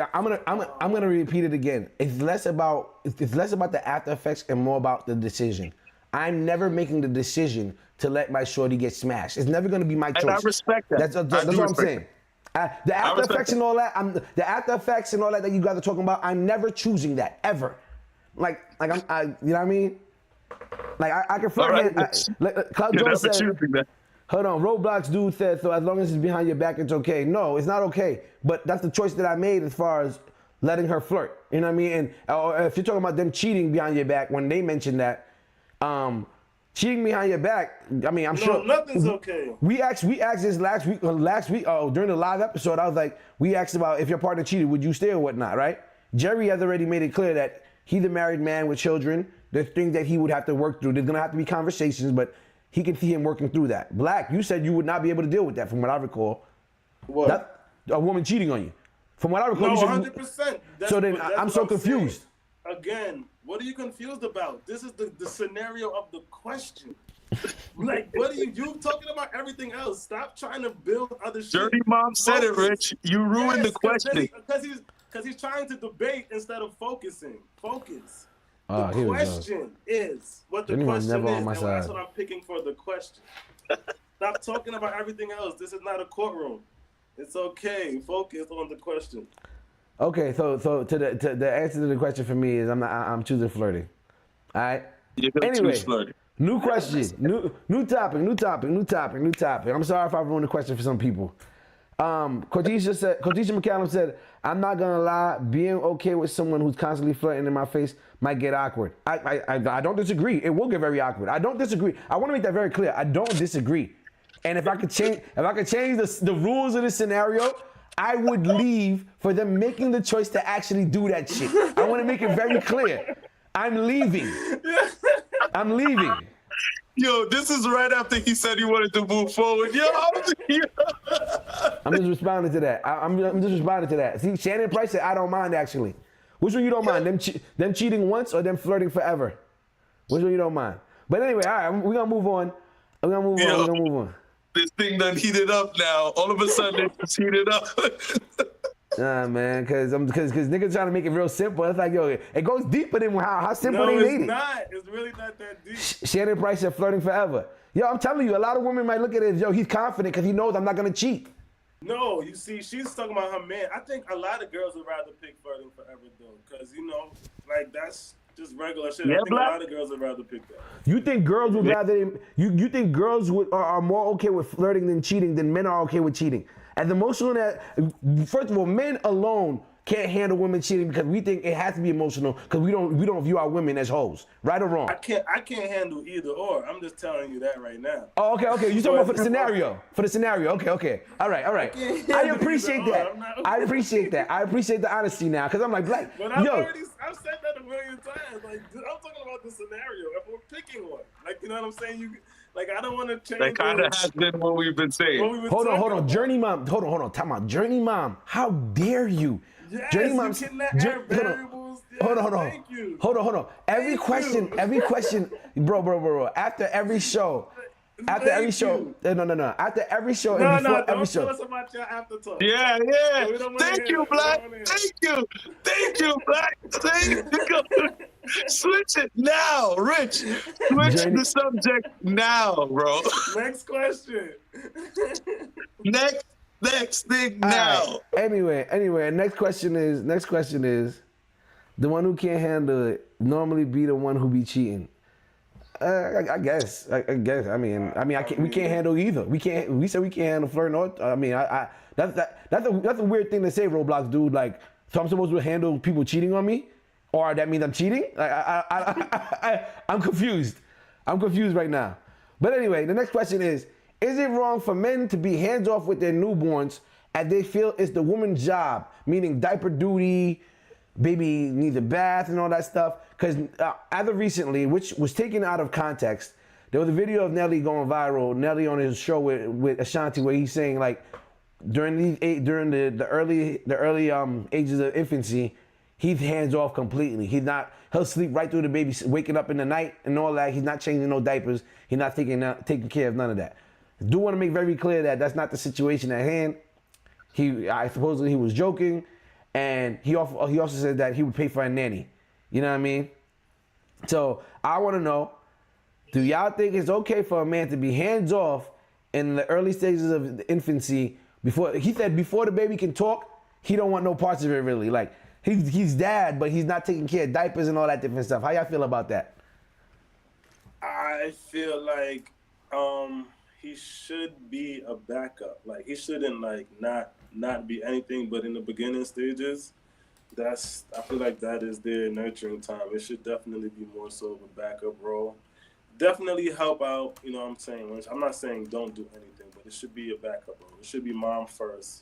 Speaker 2: I'm gonna repeat it again. It's less about the after effects and more about the decision. I'm never making the decision to let my shorty get smashed. It's never gonna be my choice.
Speaker 3: And I respect that.
Speaker 2: That's what I'm saying. The after effects and all that. The after effects and all that you guys are talking about. I'm never choosing that ever. Like you know what I mean? Like I can flirt. Right. Cloud Jones said. Hold on, Roblox dude said, so as long as it's behind your back, it's okay. No, it's not okay. But that's the choice that I made as far as letting her flirt. You know what I mean? And if you're talking about them cheating behind your back, when they mentioned that, cheating behind your back, I mean, I'm sure
Speaker 1: nothing's okay.
Speaker 2: We asked this last week during the live episode. I was like, we asked about if your partner cheated, would you stay or whatnot, right? Jerry has already made it clear that he's a married man with children. There's things that he would have to work through. There's gonna have to be conversations, but he can see him working through that. Black, you said you would not be able to deal with that, from what I recall.
Speaker 1: What?
Speaker 2: A woman cheating on you. From what I recall,
Speaker 1: No,
Speaker 2: you said
Speaker 1: 100%.
Speaker 2: So then I'm so confused.
Speaker 1: Again, what are you confused about? This is the scenario of the question. Like, what are you talking about everything else? Stop trying to build other shit.
Speaker 3: Dirty Mom said it, Rich. You ruined the question.
Speaker 1: Because he's trying to debate instead of focusing. Focus.
Speaker 2: Oh,
Speaker 1: the question is what the question is, and that's what I'm picking for the question. Stop talking about everything else. This is not a courtroom. It's okay. Focus on the question.
Speaker 2: Okay, so to the answer to the question for me is I'm choosing flirting. All right. Anyway, new question, new topic. I'm sorry if I ruined the question for some people. Cortisha McCallum said, I'm not gonna lie, being okay with someone who's constantly flirting in my face might get awkward. I don't disagree. It will get very awkward. I don't disagree. I want to make that very clear. I don't disagree. And if I could change the rules of this scenario, I would leave for them making the choice to actually do that shit. I want to make it very clear. I'm leaving.
Speaker 3: Yo, this is right after he said he wanted to move forward. Yo,
Speaker 2: I'm just responding to that. I'm just responding to that. See, Shannon Price said, I don't mind, actually. Which one you don't mind? Them cheating once or them flirting forever? Which one you don't mind? But anyway, all right, we're going to move on. We're going to move on.
Speaker 3: This thing done heated up now. All of a sudden, it's heated up.
Speaker 2: Nah, man, because niggas trying to make it real simple. It's like, yo, it goes deeper than how simple they made it.
Speaker 1: No, it's not. It's really not that deep.
Speaker 2: Shannon Price said flirting forever. Yo, I'm telling you, a lot of women might look at it as, yo, he's confident because he knows I'm not going to cheat.
Speaker 1: No, you see, she's talking about her man. I think a lot of girls would rather pick flirting forever, though, because, you know, like, that's just regular shit.
Speaker 3: Yeah,
Speaker 1: I think a lot of girls would rather pick that.
Speaker 2: You think girls would rather, you think girls are more okay with flirting than cheating than men are okay with cheating? As emotional that, first of all, men alone can't handle women cheating because we think it has to be emotional because we don't view our women as hoes, right or wrong?
Speaker 1: I can't handle either or. I'm just telling you that right now.
Speaker 2: Oh, okay. You talking about for the scenario? For the scenario, okay. All right. I appreciate that. I appreciate the honesty now because I'm like, Black.
Speaker 1: But I've said that a million times. Like, I'm talking about the scenario. If we're picking one, like, you know what I'm saying? Like, I don't want to change.
Speaker 3: That kind of has been what we've been saying.
Speaker 2: Hold on. Journey Mom. Hold on. Time out. Journey Mom. How dare you?
Speaker 1: Yes,
Speaker 2: Journey Mom.
Speaker 1: Variables.
Speaker 2: Hold on.
Speaker 1: Thank you.
Speaker 2: Hold on. Every question, bro. After every show. No. After every show. After every show.
Speaker 1: Don't tell us about your after talk.
Speaker 3: Yeah. Thank you, Black. Thank you, Black. Thank you. Switch it now, Rich. Switch the subject now, bro.
Speaker 1: Next question.
Speaker 3: Next thing now.
Speaker 2: Right. Anyway, next question is the one who can't handle it normally be the one who be cheating. I guess. I mean, we can't handle either. We said we can't handle flirting. I mean, that's a weird thing to say, Roblox dude. Like, so I'm supposed to handle people cheating on me, or that means I'm cheating? Like, I'm confused. I'm confused right now. But anyway, the next question is it wrong for men to be hands off with their newborns as they feel it's the woman's job, meaning diaper duty, baby needs a bath and all that stuff? Because as of recently, which was taken out of context, there was a video of Nelly going viral. Nelly on his show with Ashanti, where he's saying, like, during the early ages of infancy, he's hands off completely. He'll sleep right through the baby waking up in the night and all that. He's not changing no diapers. He's not taking care of none of that. I do want to make very clear that that's not the situation at hand. Supposedly he was joking, and he also said that he would pay for a nanny. You know what I mean? So I want to know, do y'all think it's okay for a man to be hands off in the early stages of infancy? He said before the baby can talk, he don't want no parts of it really. Like, he's dad, but he's not taking care of diapers and all that different stuff. How y'all feel about that?
Speaker 1: I feel like he should be a backup. Like, he shouldn't, like, not be anything but in the beginning stages. I feel like that is their nurturing time. It should definitely be more so of a backup role. Definitely help out, you know what I'm saying? I'm not saying don't do anything, but it should be a backup role. It should be mom first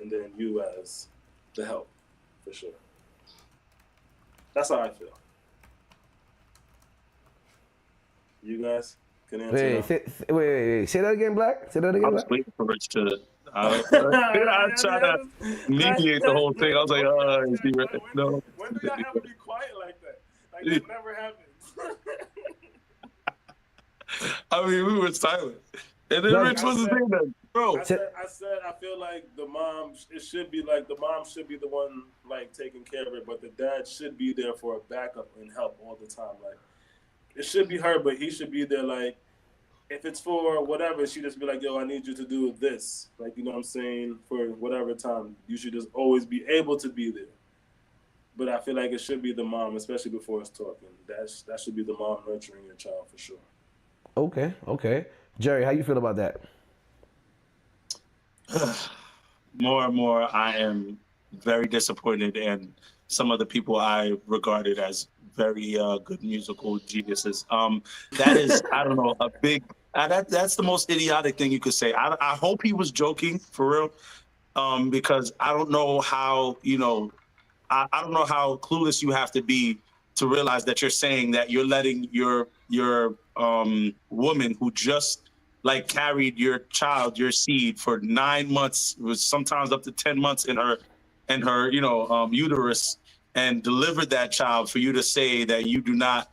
Speaker 1: and then you as the help, for sure. That's how I feel. You guys can answer
Speaker 2: Wait,
Speaker 1: now.
Speaker 2: wait. Say that again, Black. Say that
Speaker 3: I
Speaker 2: again,
Speaker 3: was
Speaker 2: Black.
Speaker 3: waiting for Rich to. I tried to mediate the whole thing. I was like, is he right? No.
Speaker 1: When do y'all ever be quiet like that? Like that never happens.
Speaker 3: I mean, we were silent, and then
Speaker 2: Like,
Speaker 3: Rich wasn't saying that, bro.
Speaker 1: I feel like the mom. It should be like the mom should be the one like taking care of it, but the dad should be there for a backup and help all the time. Like it should be her, but he should be there. Like if it's for whatever, she just be like, "Yo, I need you to do this." Like you know what I'm saying for whatever time. You should just always be able to be there. But I feel like it should be the mom, especially before it's talking. That should be the mom nurturing your child for sure.
Speaker 2: okay. Jerry, how you feel about that?
Speaker 3: More and more, I am very disappointed in some of the people I regarded as very good musical geniuses. That is, I don't know, a big. That's the most idiotic thing you could say. I hope he was joking for real, because I don't know how I don't know how clueless you have to be to realize that you're saying that you're letting your woman who just like carried your child, your seed for 9 months, was sometimes up to 10 months in her uterus, and delivered that child, for you to say that you do not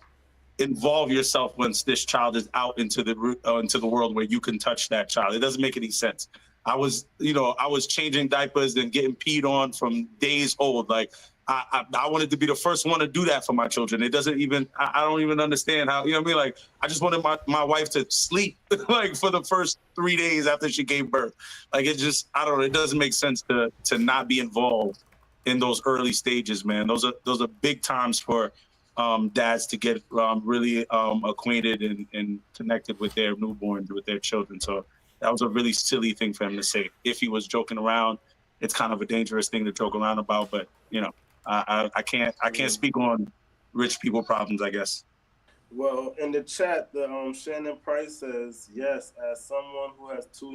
Speaker 3: involve yourself once this child is out into the world where you can touch that child. It doesn't make any sense. I was changing diapers and getting peed on from days old. Like I wanted to be the first one to do that for my children. It doesn't even, I don't even understand how, you know what I mean? Like I just wanted my wife to sleep like for the first 3 days after she gave birth. Like it just, I don't know. It doesn't make sense to not be involved in those early stages, man. Those are big times for dads to get really acquainted and connected with their newborns, with their children. So that was a really silly thing for him to say. If he was joking around, it's kind of a dangerous thing to joke around about. But I can't speak on rich people problems, I guess.
Speaker 1: Well, in the chat, the Shannon Price says, "Yes, as someone who had two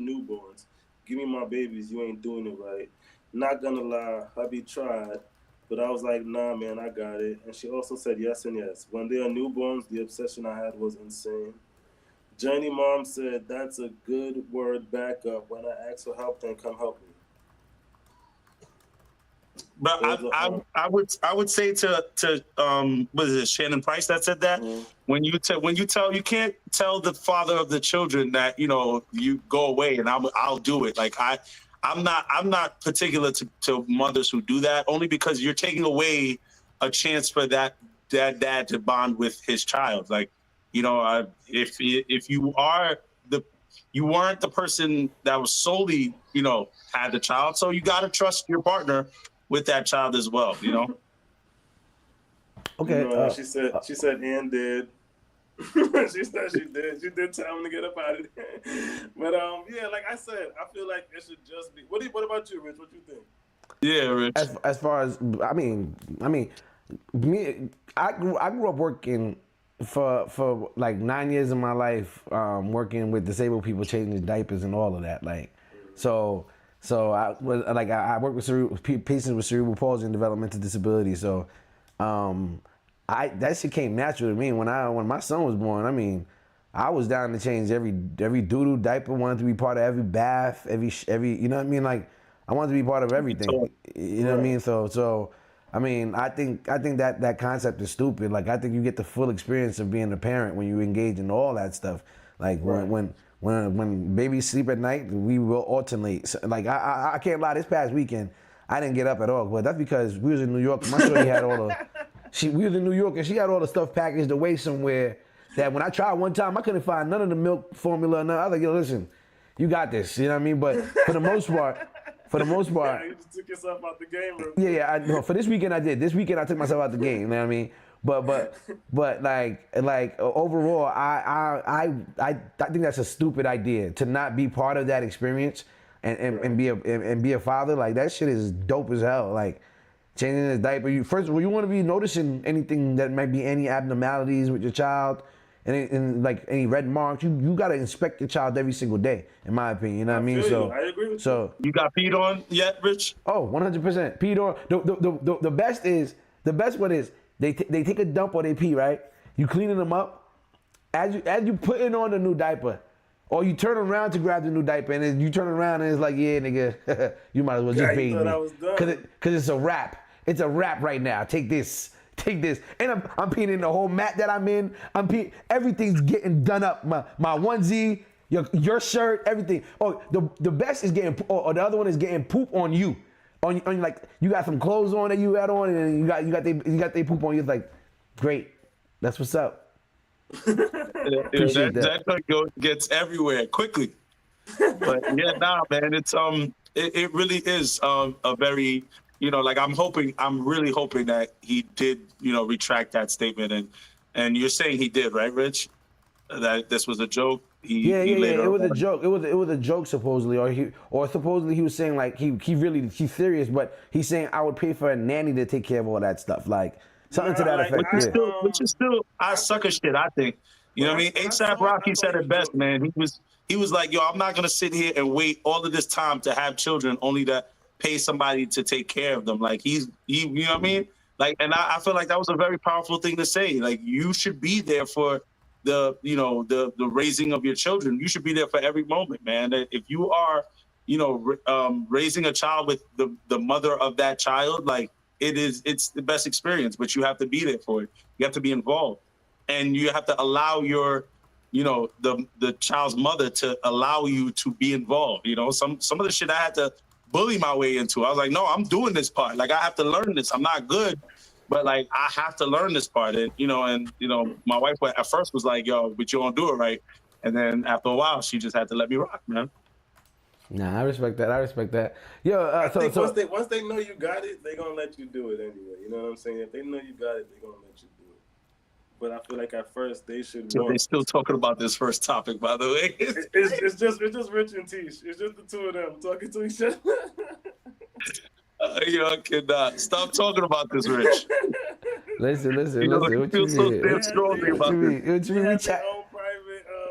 Speaker 1: newborns, give me my babies. You ain't doing it right. Not gonna lie, hubby tried, but I was like, nah, man, I got it." And she also said, "Yes and yes. When they are newborns, the obsession I had was insane." Journey Mom said, "That's a good word backup. When I ask for help, then come help me."
Speaker 3: But I would say to what is it, Shannon Price that said that, when you tell, you can't tell the father of the children that you go away and I'll do it. Like I'm not particular to mothers who do that, only because you're taking away a chance for that dad to bond with his child. Like if you weren't the person that was solely had the child, so you got to trust your partner with that child as well.
Speaker 2: Okay.
Speaker 1: She said Ann did. She said she did. She did tell him to get up out of there. But yeah, like I said, I feel like it should just be. What about you, Rich? What you think?
Speaker 3: Yeah, Rich.
Speaker 2: As far as me, I grew up working for like 9 years of my life, working with disabled people, changing diapers and all of that. Like, so I work with patients with cerebral palsy and developmental disability. So, that shit came natural to me when my son was born. I mean, I was down to change every doo-doo diaper, wanted to be part of every bath, every you know what I mean? Like I wanted to be part of everything. You know what I mean? So I mean, I think that concept is stupid. Like I think you get the full experience of being a parent when you engage in all that stuff. Like when babies sleep at night, we will alternate. So, like I can't lie, this past weekend I didn't get up at all, but that's because we was in New York. My shorty had all the we was in New York and she had all the stuff packaged away somewhere that when I tried one time, I couldn't find none of the milk formula. I was like, yo, listen, you got this. You know what I mean? But for the most part,
Speaker 1: Yeah, you just took yourself out the game, bro.
Speaker 2: Yeah. For this weekend, I did. This weekend, I took myself out the game. You know what I mean? But like overall, I think that's a stupid idea to not be part of that experience. and be a father, like that shit is dope as hell. Like changing his diaper. First of all, you want to be noticing anything that might be any abnormalities with your child, and like any red marks. You gotta inspect your child every single day, in my opinion. You know what I mean? So
Speaker 1: I agree with
Speaker 2: you.
Speaker 3: You got peed on yet, Rich?
Speaker 2: Oh, 100%. Peed on. The best one is they take a dump or they pee, right? You cleaning them up. As you putting on the new diaper, or you turn around to grab the new diaper, and then you turn around and it's like, yeah, nigga, you might as well just bathe me. Cause it's a wrap. It's a wrap right now. Take this. And I'm peeing in the whole mat that I'm in. I'm peeing. Everything's getting done up. My onesie, your shirt, everything. Oh, the best is getting, or the other one is getting poop on you. On like you got some clothes on that you had on, and then you got they poop on you. It's like, great. That's what's up.
Speaker 3: That gets everywhere quickly. But yeah, nah, man, it really is a very, like I'm really hoping that he did, retract that statement, and you're saying he did, right, Rich? That this was a joke.
Speaker 2: Yeah. It was a joke. It was a joke supposedly, or supposedly he was saying like he's serious, but he's saying I would pay for a nanny to take care of all that stuff, like something to that effect.
Speaker 3: Which is still sucker shit, I think. You know what I mean? A$AP Rocky said it best, man. He was like, yo, I'm not gonna sit here and wait all of this time to have children only to pay somebody to take care of them. Like you know what I mean? Like, and I feel like that was a very powerful thing to say. Like, you should be there for the raising of your children. You should be there for every moment, man. If you are, raising a child with the mother of that child, like it's the best experience, but you have to be there for it. You have to be involved, and you have to allow your, the child's mother to allow you to be involved. Some of the shit I had to bully my way into. I was like, no, I'm doing this part. Like, I have to learn this. I'm not good, but like I have to learn this part. And my wife at first was like, yo, but you don't do it right. And then after a while, she just had to let me rock, man.
Speaker 2: Nah, I respect that. Yo,
Speaker 1: I think once they know you got it, they gonna let you do it anyway. You know what I'm saying? If they know you got it, they gonna let you do it. But I feel like at first they should.
Speaker 3: So they're still talking about this first topic, by the way.
Speaker 1: It's just Rich and Tish. It's just the two of them talking to each other.
Speaker 3: Yo, cannot stop talking about this, Rich.
Speaker 2: Listen.
Speaker 3: What you feel so damn strongly about this?
Speaker 2: What you mean? We chat.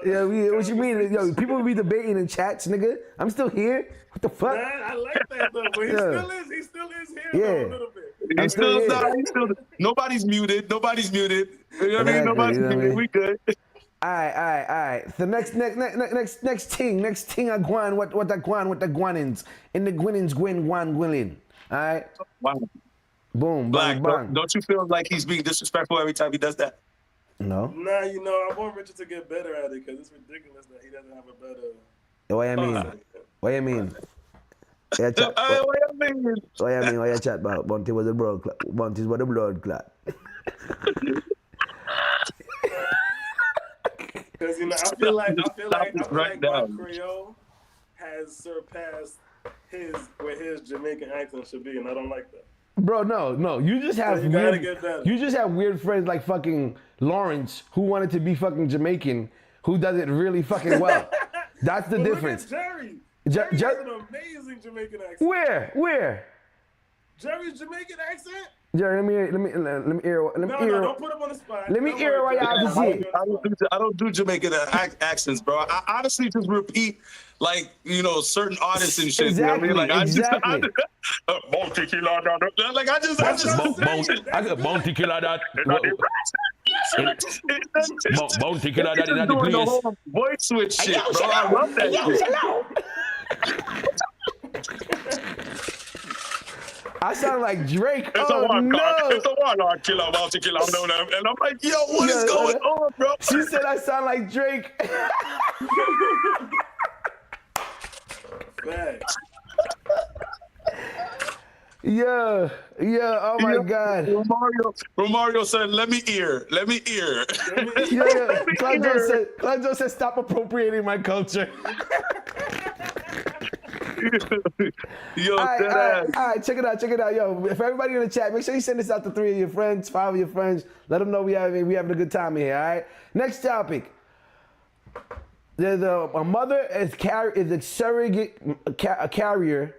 Speaker 2: Yeah, what you mean? Yo, people be debating in chats, nigga. I'm still here. What the fuck?
Speaker 1: Man, I like that though, but he still is here though, a little bit.
Speaker 3: He's still nobody's muted. You know what I mean? Nobody's muted. We good.
Speaker 2: All right. The next thing I guan what I guan with the guanins in the gwinins gwin. All right.
Speaker 3: Wow.
Speaker 2: Boom.
Speaker 3: Black,
Speaker 2: bang.
Speaker 3: don't you feel like he's being disrespectful every time he does that?
Speaker 2: No.
Speaker 1: Nah, I want Richard to get better at it because it's ridiculous that he doesn't have a better.
Speaker 2: What you mean? Yeah, chat. What you chat about? Bunty was the blood clot. Bunty's was the blood clot.
Speaker 1: Because I feel like my Creole has surpassed where his Jamaican accent should be, and I don't like that.
Speaker 2: Bro, no. You just have weird friends like fucking Lawrence who wanted to be fucking Jamaican, who does it really fucking well. That's the difference.
Speaker 1: Look at Jerry. Jerry has an amazing Jamaican accent.
Speaker 2: Where?
Speaker 1: Jerry's Jamaican accent?
Speaker 2: Jerry, let me hear.
Speaker 1: No, don't put him on the spot.
Speaker 2: Let me hear what you have to say.
Speaker 3: I don't do Jamaican accents, bro. I honestly just repeat, like, certain artists and shit.
Speaker 2: Exactly,
Speaker 3: you know what I mean?
Speaker 2: Exactly.
Speaker 3: Bounty killer, like I just
Speaker 2: Bounty killer that. Bounty killer that in the
Speaker 3: doing the
Speaker 2: place.
Speaker 3: whole voice switch shit, bro. I love that shit.
Speaker 2: I sound like Drake.
Speaker 3: It's a one killer, bounty killer. And I'm like, yo, what is going on, bro?
Speaker 2: She said I sound like Drake.
Speaker 1: Facts.
Speaker 2: Yeah, oh my God.
Speaker 3: Romario said, let me ear.
Speaker 2: Yeah. Claudio said, stop appropriating my culture.
Speaker 3: Yo,
Speaker 2: all right, check it out. Yo, for everybody in the chat, make sure you send this out to 3 of your friends, 5 of your friends. Let them know we having a good time here, all right? Next topic. a mother is a surrogate carrier.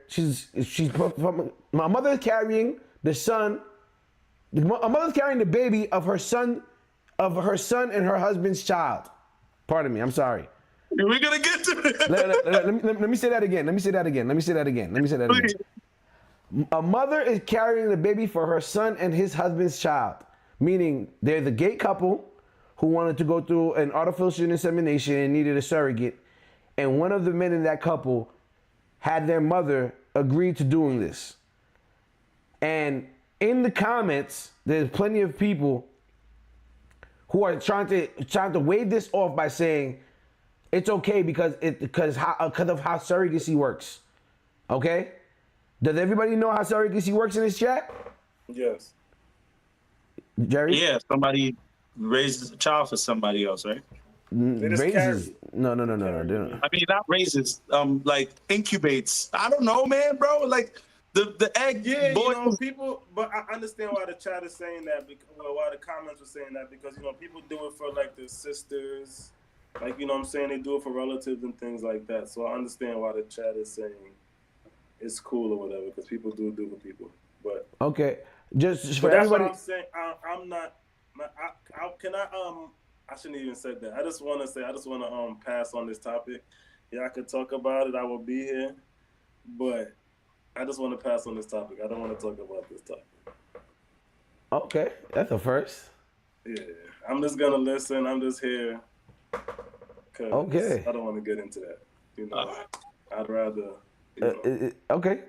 Speaker 2: My mother is carrying the son. A mother's carrying the baby of her son and her husband's child. Pardon me. I'm sorry.
Speaker 3: We're gonna get to it.
Speaker 2: Let me say that again. A mother is carrying the baby for her son and his husband's child, meaning they're the gay couple who wanted to go through an artificial insemination and needed a surrogate, and one of the men in that couple had their mother agree to doing this. And in the comments, there's plenty of people who are trying to wave this off by saying it's okay because of how surrogacy works. Okay? Does everybody know how surrogacy works in this chat?
Speaker 1: Yes.
Speaker 2: Jerry?
Speaker 3: Yeah, somebody raises a child for somebody else, right?
Speaker 2: Raises? No. They don't.
Speaker 3: I mean, not raises, like incubates. I don't know, man, bro. Like the egg.
Speaker 1: Yeah,
Speaker 3: boy,
Speaker 1: people. But I understand why the chat is saying that. Why the comments were saying that, because people do it for like their sisters, like what I'm saying, they do it for relatives and things like that. So I understand why the chat is saying it's cool or whatever, because people do it for people. But
Speaker 2: okay, just for
Speaker 1: but that's
Speaker 2: everybody.
Speaker 1: what I'm saying. I'm not. I shouldn't even said that. I just want to pass on this topic. Yeah, I could talk about it. I will be here, but I just want to pass on this topic. I don't want to talk about this topic.
Speaker 2: Okay, that's a first.
Speaker 1: Yeah, I'm just gonna listen. I'm just here.
Speaker 2: Okay.
Speaker 1: I don't want to get into that. I'd rather.
Speaker 2: Okay,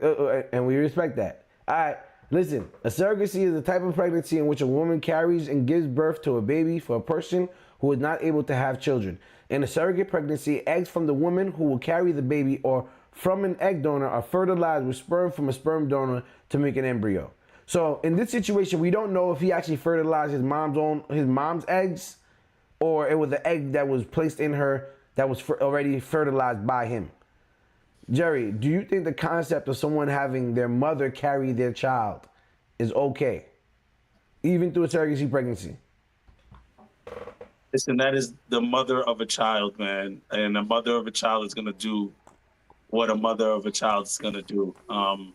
Speaker 2: and we respect that. All right, listen. A surrogacy is a type of pregnancy in which a woman carries and gives birth to a baby for a person who is not able to have children. In a surrogate pregnancy, eggs from the woman who will carry the baby or from an egg donor are fertilized with sperm from a sperm donor to make an embryo. So in this situation, we don't know if he actually fertilized his mom's eggs, or it was an egg that was placed in her that was already fertilized by him. Jerry, do you think the concept of someone having their mother carry their child is okay, even through a surrogacy pregnancy?
Speaker 3: Listen, that is the mother of a child, man, and a mother of a child is gonna do what a mother of a child is gonna do. I'm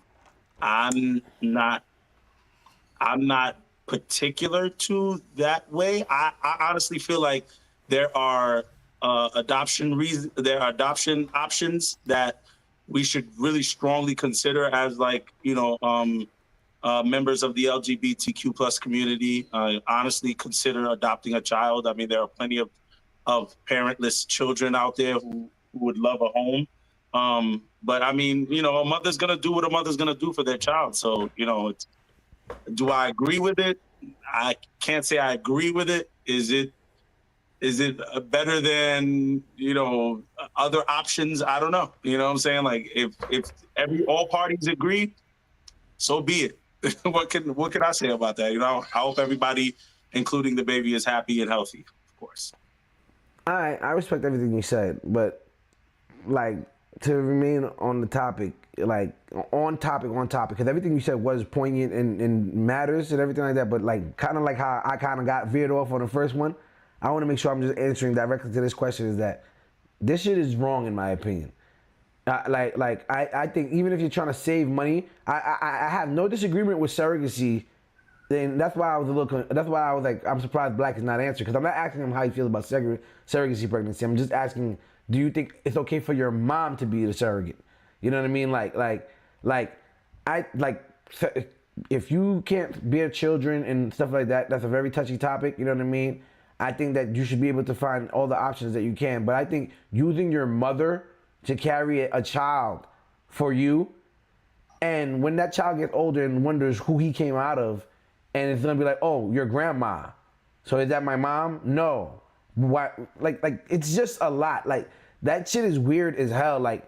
Speaker 3: not particular to that way. I honestly feel like there are adoption options that we should really strongly consider as members of the LGBTQ plus community. Honestly, consider adopting a child. I mean, there are plenty of parentless children out there who would love a home. But I mean, a mother's gonna do what a mother's gonna do for their child. So, do I agree with it? I can't say I agree with it. Is it better than other options? I don't know. You know what I'm saying? Like if all parties agree, so be it. What can I say about that? I hope everybody, including the baby, is happy and healthy. Of course.
Speaker 2: I respect everything you said, but to remain on the topic, on topic, because everything you said was poignant and matters and everything like that, but kind of like how I kind of got veered off on the first one, I want to make sure I'm just answering directly to this question, is that this shit is wrong in my opinion. I think even if you're trying to save money, I have no disagreement with surrogacy. Then that's why I was like, I'm surprised Black is not answering, because I'm not asking him how he feels about surrogacy pregnancy. I'm just asking, do you think it's okay for your mom to be the surrogate? You know what I mean? If you can't bear children and stuff like that, that's a very touchy topic. You know what I mean? I think that you should be able to find all the options that you can. But I think using your mother to carry a child for you, and when that child gets older and wonders who he came out of, and it's gonna be like, oh, your grandma. So is that my mom? No. Why? It's just a lot. That shit is weird as hell. I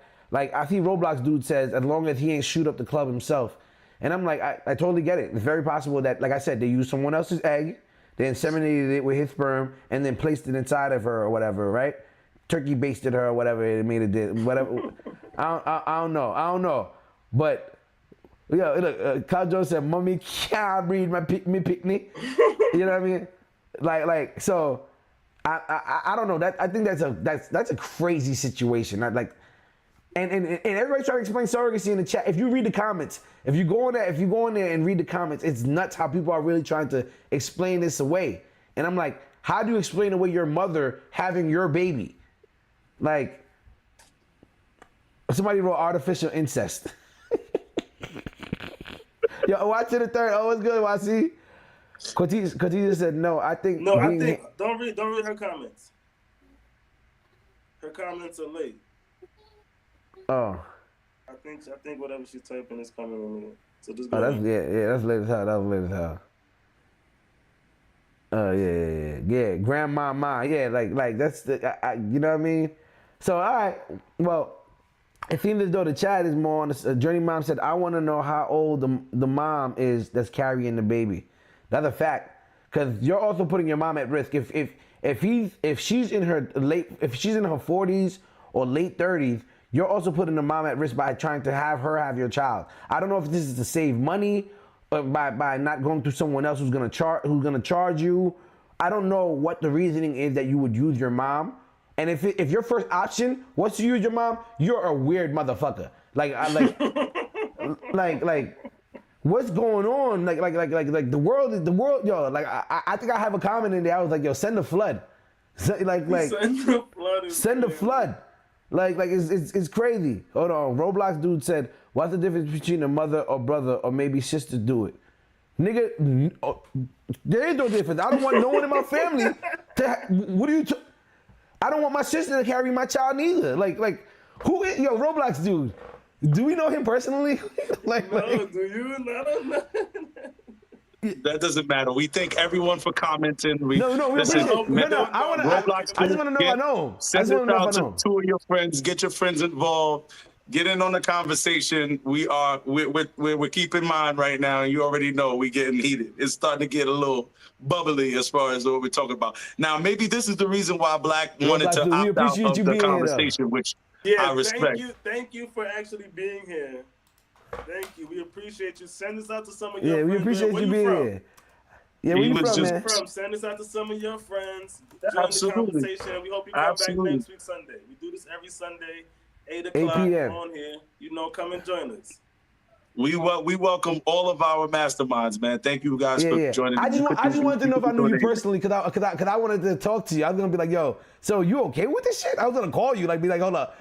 Speaker 2: see Roblox dude says, as long as he ain't shoot up the club himself. And I'm like, I totally get it. It's very possible that, like I said, they used someone else's egg, they inseminated it with his sperm, and then placed it inside of her or whatever, right? Turkey basted her or whatever it made it did. Whatever. I don't know. But look, Kyle Jones said, "Mommy can't breed my me picnic." You know what I mean? So I don't know. That I think that's a crazy situation. Like, and everybody trying to explain surrogacy in the chat. If you read the comments, if you go in there and read the comments, it's nuts how people are really trying to explain this away. And I'm like, how do you explain away your mother having your baby? Like, somebody wrote artificial incest. Yo, watch it the third. Oh, it's good, YC. Cortez said no. I think
Speaker 1: No, I think don't read her comments. Her comments are late.
Speaker 2: Oh.
Speaker 1: I think whatever she's typing is coming in here. So just go
Speaker 2: Oh, that's
Speaker 1: ahead.
Speaker 2: that's late as hell. That was late as hell. Oh yeah. Grandmama, yeah, like that's the, you know what I mean. So all right, well, it seems as though the chat is more on the Journey Mom said, I want to know how old the mom is that's carrying the baby. That's a fact, because you're also putting your mom at risk. If she's in her 40s or late 30s, you're also putting the mom at risk by trying to have her have your child. I don't know if this is to save money, or by not going through someone else who's gonna charge you. I don't know what the reasoning is that you would use your mom. And if your first option was to use your mom, you're a weird motherfucker. Like what's going on? Like the world, yo. Like I think I have a comment in there. I was like, yo, send the flood. Send the flood. Like it's crazy. Hold on. Roblox dude said, what's the difference between a mother or brother or maybe sister do it? Nigga, there is no difference. I don't want no one in my family to. I don't want my sister to carry my child neither. Like who is, yo, Roblox dude? Do we know him personally?
Speaker 1: No, do you? I don't know.
Speaker 3: That doesn't matter. We thank everyone for commenting.
Speaker 2: No. I just want to know if I know.
Speaker 3: Send it out to 2 of your friends. Get your friends involved. Get in on the conversation. We're keeping mind right now, and you already know we getting heated. It's starting to get a little bubbly as far as what we're talking about. Now, maybe this is the reason why Black wanted to opt out of the conversation, which I respect.
Speaker 1: Thank you for actually being here. Thank you. We appreciate you. Send this out to some of your friends.
Speaker 2: Yeah, we appreciate you being here. Yeah, where you from, man?
Speaker 1: Send this out to some of your friends.
Speaker 3: Yeah,
Speaker 1: join the conversation. We hope you come back next week Sunday. We do this every Sunday, 8 o'clock on here. You know, come and join us.
Speaker 3: We welcome all of our masterminds, man. Thank you guys for joining.
Speaker 2: I just wanted to know if I knew you personally, because I wanted to talk to you. I was gonna be like, yo, so you okay with this shit? I was gonna call you, be like, hold up.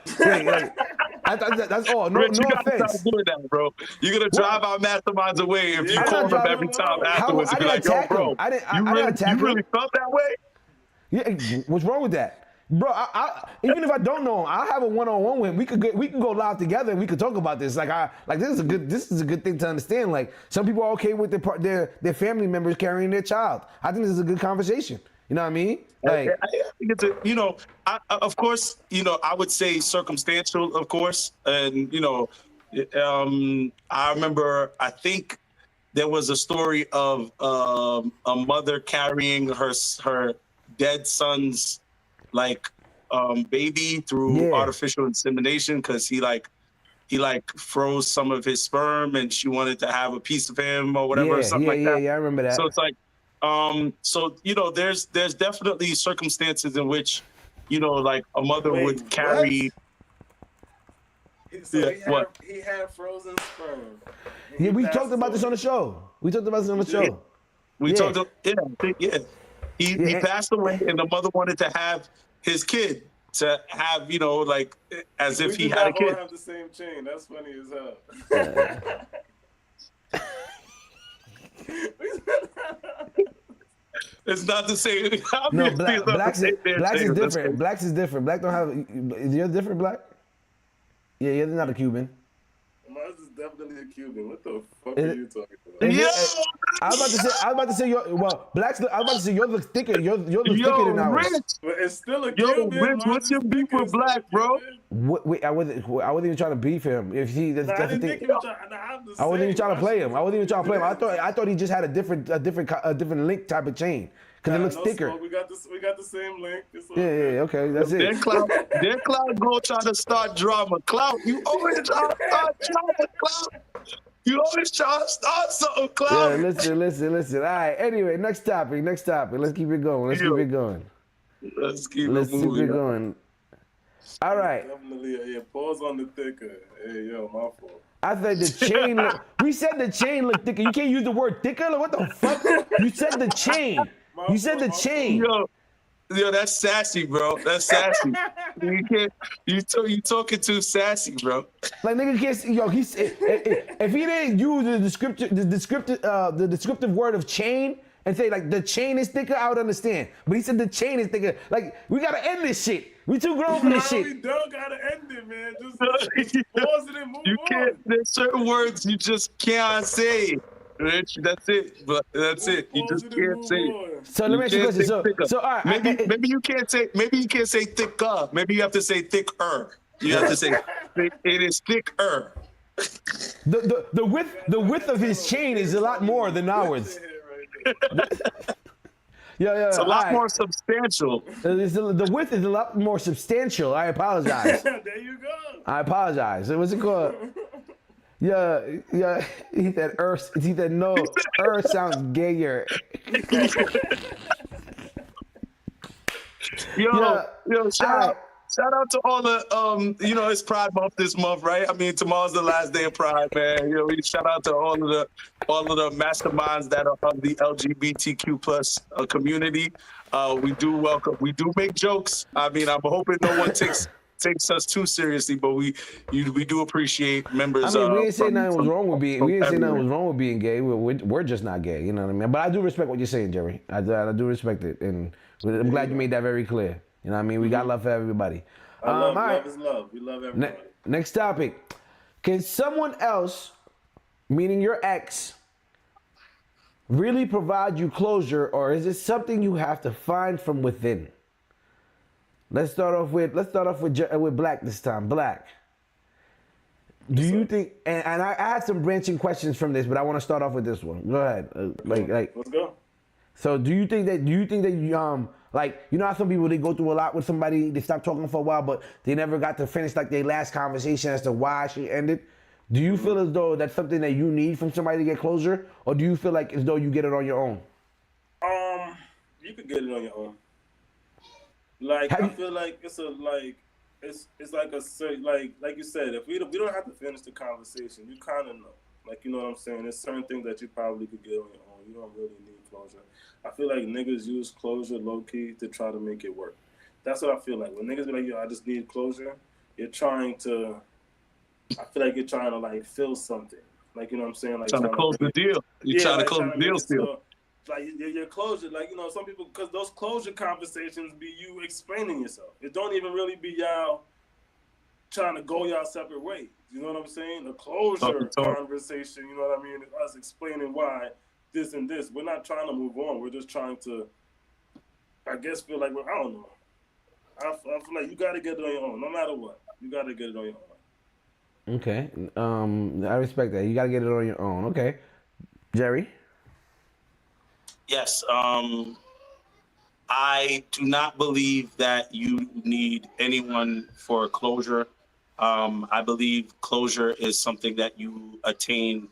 Speaker 2: That's all. No,
Speaker 3: Rich,
Speaker 2: no offense.
Speaker 3: Stop doing that, bro. You're gonna drive our masterminds away if you call them every time afterwards.
Speaker 2: I didn't attack him. I didn't attack him.
Speaker 3: You really felt that way?
Speaker 2: Yeah. What's wrong with that? Bro, even if I don't know him, I'll have a one-on-one with him. We can go live together and we can talk about this. This is a good thing to understand. Like, some people are okay with their family members carrying their child. I think this is a good conversation. You know what I mean? Like,
Speaker 3: I think it's of course, I would say circumstantial, of course, and I remember, I think there was a story of a mother carrying her dead son's baby through artificial insemination, because he froze some of his sperm and she wanted to have a piece of him or whatever, something like that.
Speaker 2: Yeah, I remember that.
Speaker 3: So it's like, there's definitely circumstances in which, a mother would carry.
Speaker 1: What? He had frozen sperm.
Speaker 2: Yeah, we talked about this on the show. We talked about this on the show.
Speaker 3: He passed away, and the mother wanted to have his kid to have, as if he had a kid.
Speaker 1: We all have the same chain. That's funny as hell.
Speaker 3: It's not the same.
Speaker 2: No, blacks is different. Blacks is different. Black don't have. You're different, Black. Yeah, you're not a Cuban.
Speaker 1: Mine is definitely a Cuban. What the fuck are you talking about?
Speaker 2: Yeah, I was about to say blacks. I was about to say yours looks thicker. Yours looks thicker than ours.
Speaker 3: Rich.
Speaker 1: But it's still a Cuban.
Speaker 3: Rich, what's your beef with Black, bro?
Speaker 2: Wait, I wasn't even trying to beef him. If he, that's the thing. I wasn't even trying to play him. I thought he just had a different link type of chain. Because it looks thicker.
Speaker 1: Smoke. We got the same link.
Speaker 2: Yeah, okay, that's it.
Speaker 3: Their cloud go try to start drama. Clout, you always try to start drama, Clout. You always try to start something, Clout.
Speaker 2: Yeah, listen. All right, anyway, next topic. Let's keep it going.
Speaker 3: Let's keep
Speaker 2: Let's
Speaker 3: it
Speaker 2: keep it
Speaker 3: moving.
Speaker 2: going. All right.
Speaker 1: Definitely, yeah, pause on the thicker. Hey, yo, my fault.
Speaker 2: I said the chain look. We said the chain looked thicker. You can't use the word thicker. Like, what the fuck? You said the chain.
Speaker 1: My
Speaker 2: You said
Speaker 1: fault,
Speaker 2: the
Speaker 1: my fault.
Speaker 2: chain.
Speaker 3: Yo, that's sassy, bro. That's sassy. You can't. You talking too sassy, bro.
Speaker 2: Like nigga can't see, yo. If he didn't use the descriptive word of chain and say like the chain is thicker, I would understand. But he said the chain is thicker. Like we gotta end this shit. We too grown for this
Speaker 1: Nah, we
Speaker 2: shit.
Speaker 1: don't gotta end it, man. Just pause it and move
Speaker 3: You can't.
Speaker 1: on.
Speaker 3: There's certain words you just can't say. Rich, that's it. But that's
Speaker 1: Just
Speaker 3: it. You
Speaker 1: pause
Speaker 3: just
Speaker 1: it and
Speaker 3: can't
Speaker 1: move
Speaker 3: say it.
Speaker 1: on.
Speaker 2: So let
Speaker 3: You
Speaker 2: me ask you a
Speaker 3: can't
Speaker 2: question.
Speaker 3: say thicker.
Speaker 2: So all right.
Speaker 3: Maybe you can't say. Maybe you can't say thicker. Maybe you have to say thicker. You have to say it is thicker.
Speaker 2: The width of his chain is a lot more than ours. Yeah.
Speaker 3: It's a
Speaker 2: All
Speaker 3: lot
Speaker 2: right.
Speaker 3: more substantial.
Speaker 2: The width is a lot more substantial. I apologize.
Speaker 1: There you go.
Speaker 2: I apologize. What's it called? Yeah. He said Earth. He said no. Earth sounds gayer.
Speaker 3: Yo,
Speaker 2: Yeah.
Speaker 3: shout out to all the it's Pride Month this month, right? I mean, tomorrow's the last day of Pride, man. We shout out to all of the masterminds that are of the LGBTQ plus community. We do make jokes. I mean, I'm hoping no one takes us too seriously, but we do appreciate members.
Speaker 2: I mean, we ain't saying nothing was wrong with being.
Speaker 3: from
Speaker 2: We ain't saying nothing
Speaker 3: everywhere.
Speaker 2: was wrong with being gay. We're just not gay. You know what I mean? But I do respect what you're saying, Jerry. I do respect it, and I'm glad you made that very clear. You know what I mean? We got love for everybody. All right.
Speaker 1: Love is love. We love everybody.
Speaker 2: Next topic. Can someone else, meaning your ex, really provide you closure, or is it something you have to find from within? Let's start off with Black this time. Black. Do you think? And I had some branching questions from this, but I want to start off with this one. Go ahead.
Speaker 1: Let's go.
Speaker 2: So do you think that like, you know how some people, they go through a lot with somebody, they stop talking for a while, but they never got to finish like their last conversation as to why she ended? Do you feel as though that's something that you need from somebody to get closure, or do you feel like as though you get it on your own?
Speaker 1: You could get it on your own. Like I feel like it's like a certain, like you said, if we don't have to finish the conversation, you kind of know. Like, you know what I'm saying? There's certain things that you probably could get on your own. You don't really need closure. I feel like niggas use closure low key to try to make it work. That's what I feel like. When niggas be like, yo, I just need closure, I feel like you're trying to like fill something. Like, you know what I'm saying? Like
Speaker 3: Trying to close the deal. You're trying to close the deal still.
Speaker 1: Like your closure, like, you know, some people, because those closure conversations be you explaining yourself. It don't even really be y'all trying to go y'all separate ways. You know what I'm saying? A closure conversation, you know what I mean? Us explaining why this and this. We're not trying to move on. We're just trying to, I guess, feel like, I don't know. I feel like you got to get it on your own, no matter what. You got to get it on your own.
Speaker 2: Okay. I respect that. You got to get it on your own. Okay. Jerry?
Speaker 3: Yes. I do not believe that you need anyone for closure. I believe closure is something that you attain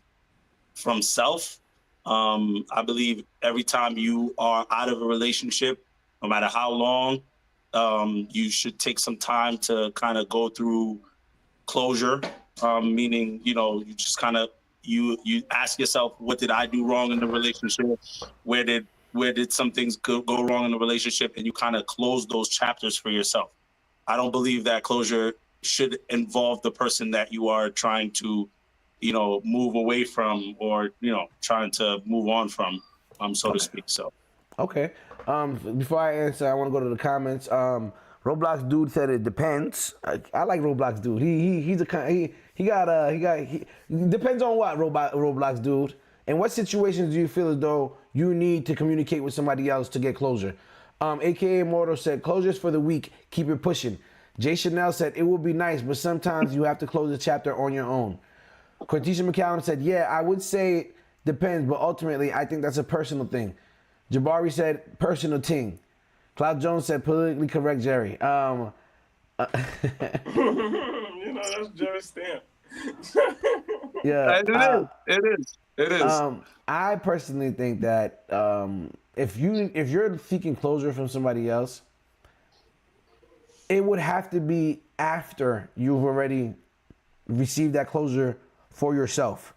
Speaker 3: from self. I believe every time you are out of a relationship, no matter how long, you should take some time to kind of go through closure, meaning, you know, you just kind of, you ask yourself, what did I do wrong in the relationship? Where did some things go wrong in the relationship? And you kind of close those chapters for yourself. I don't believe that closure should involve the person that you are trying to, you know, move away from, or, you know, trying to move on from, so to speak. So.
Speaker 2: Okay. Before I answer, I want to go to the comments. Roblox dude said it depends. I like Roblox dude. He depends on what, Roblox dude. In what situations do you feel as though you need to communicate with somebody else to get closure? AKA Mortal said, closures for the week, keep it pushing. Jay Chanel said, it would be nice, but sometimes you have to close the chapter on your own. Cortisha McCallum said, yeah, I would say it depends, but ultimately I think that's a personal thing. Jabari said, personal thing. Cloud Jones said, politically correct, Jerry.
Speaker 1: You know, that's Jerry Stamp.
Speaker 2: Yeah.
Speaker 3: It is.
Speaker 2: I personally think that if you're seeking closure from somebody else, It would have to be after you've already received that closure for yourself.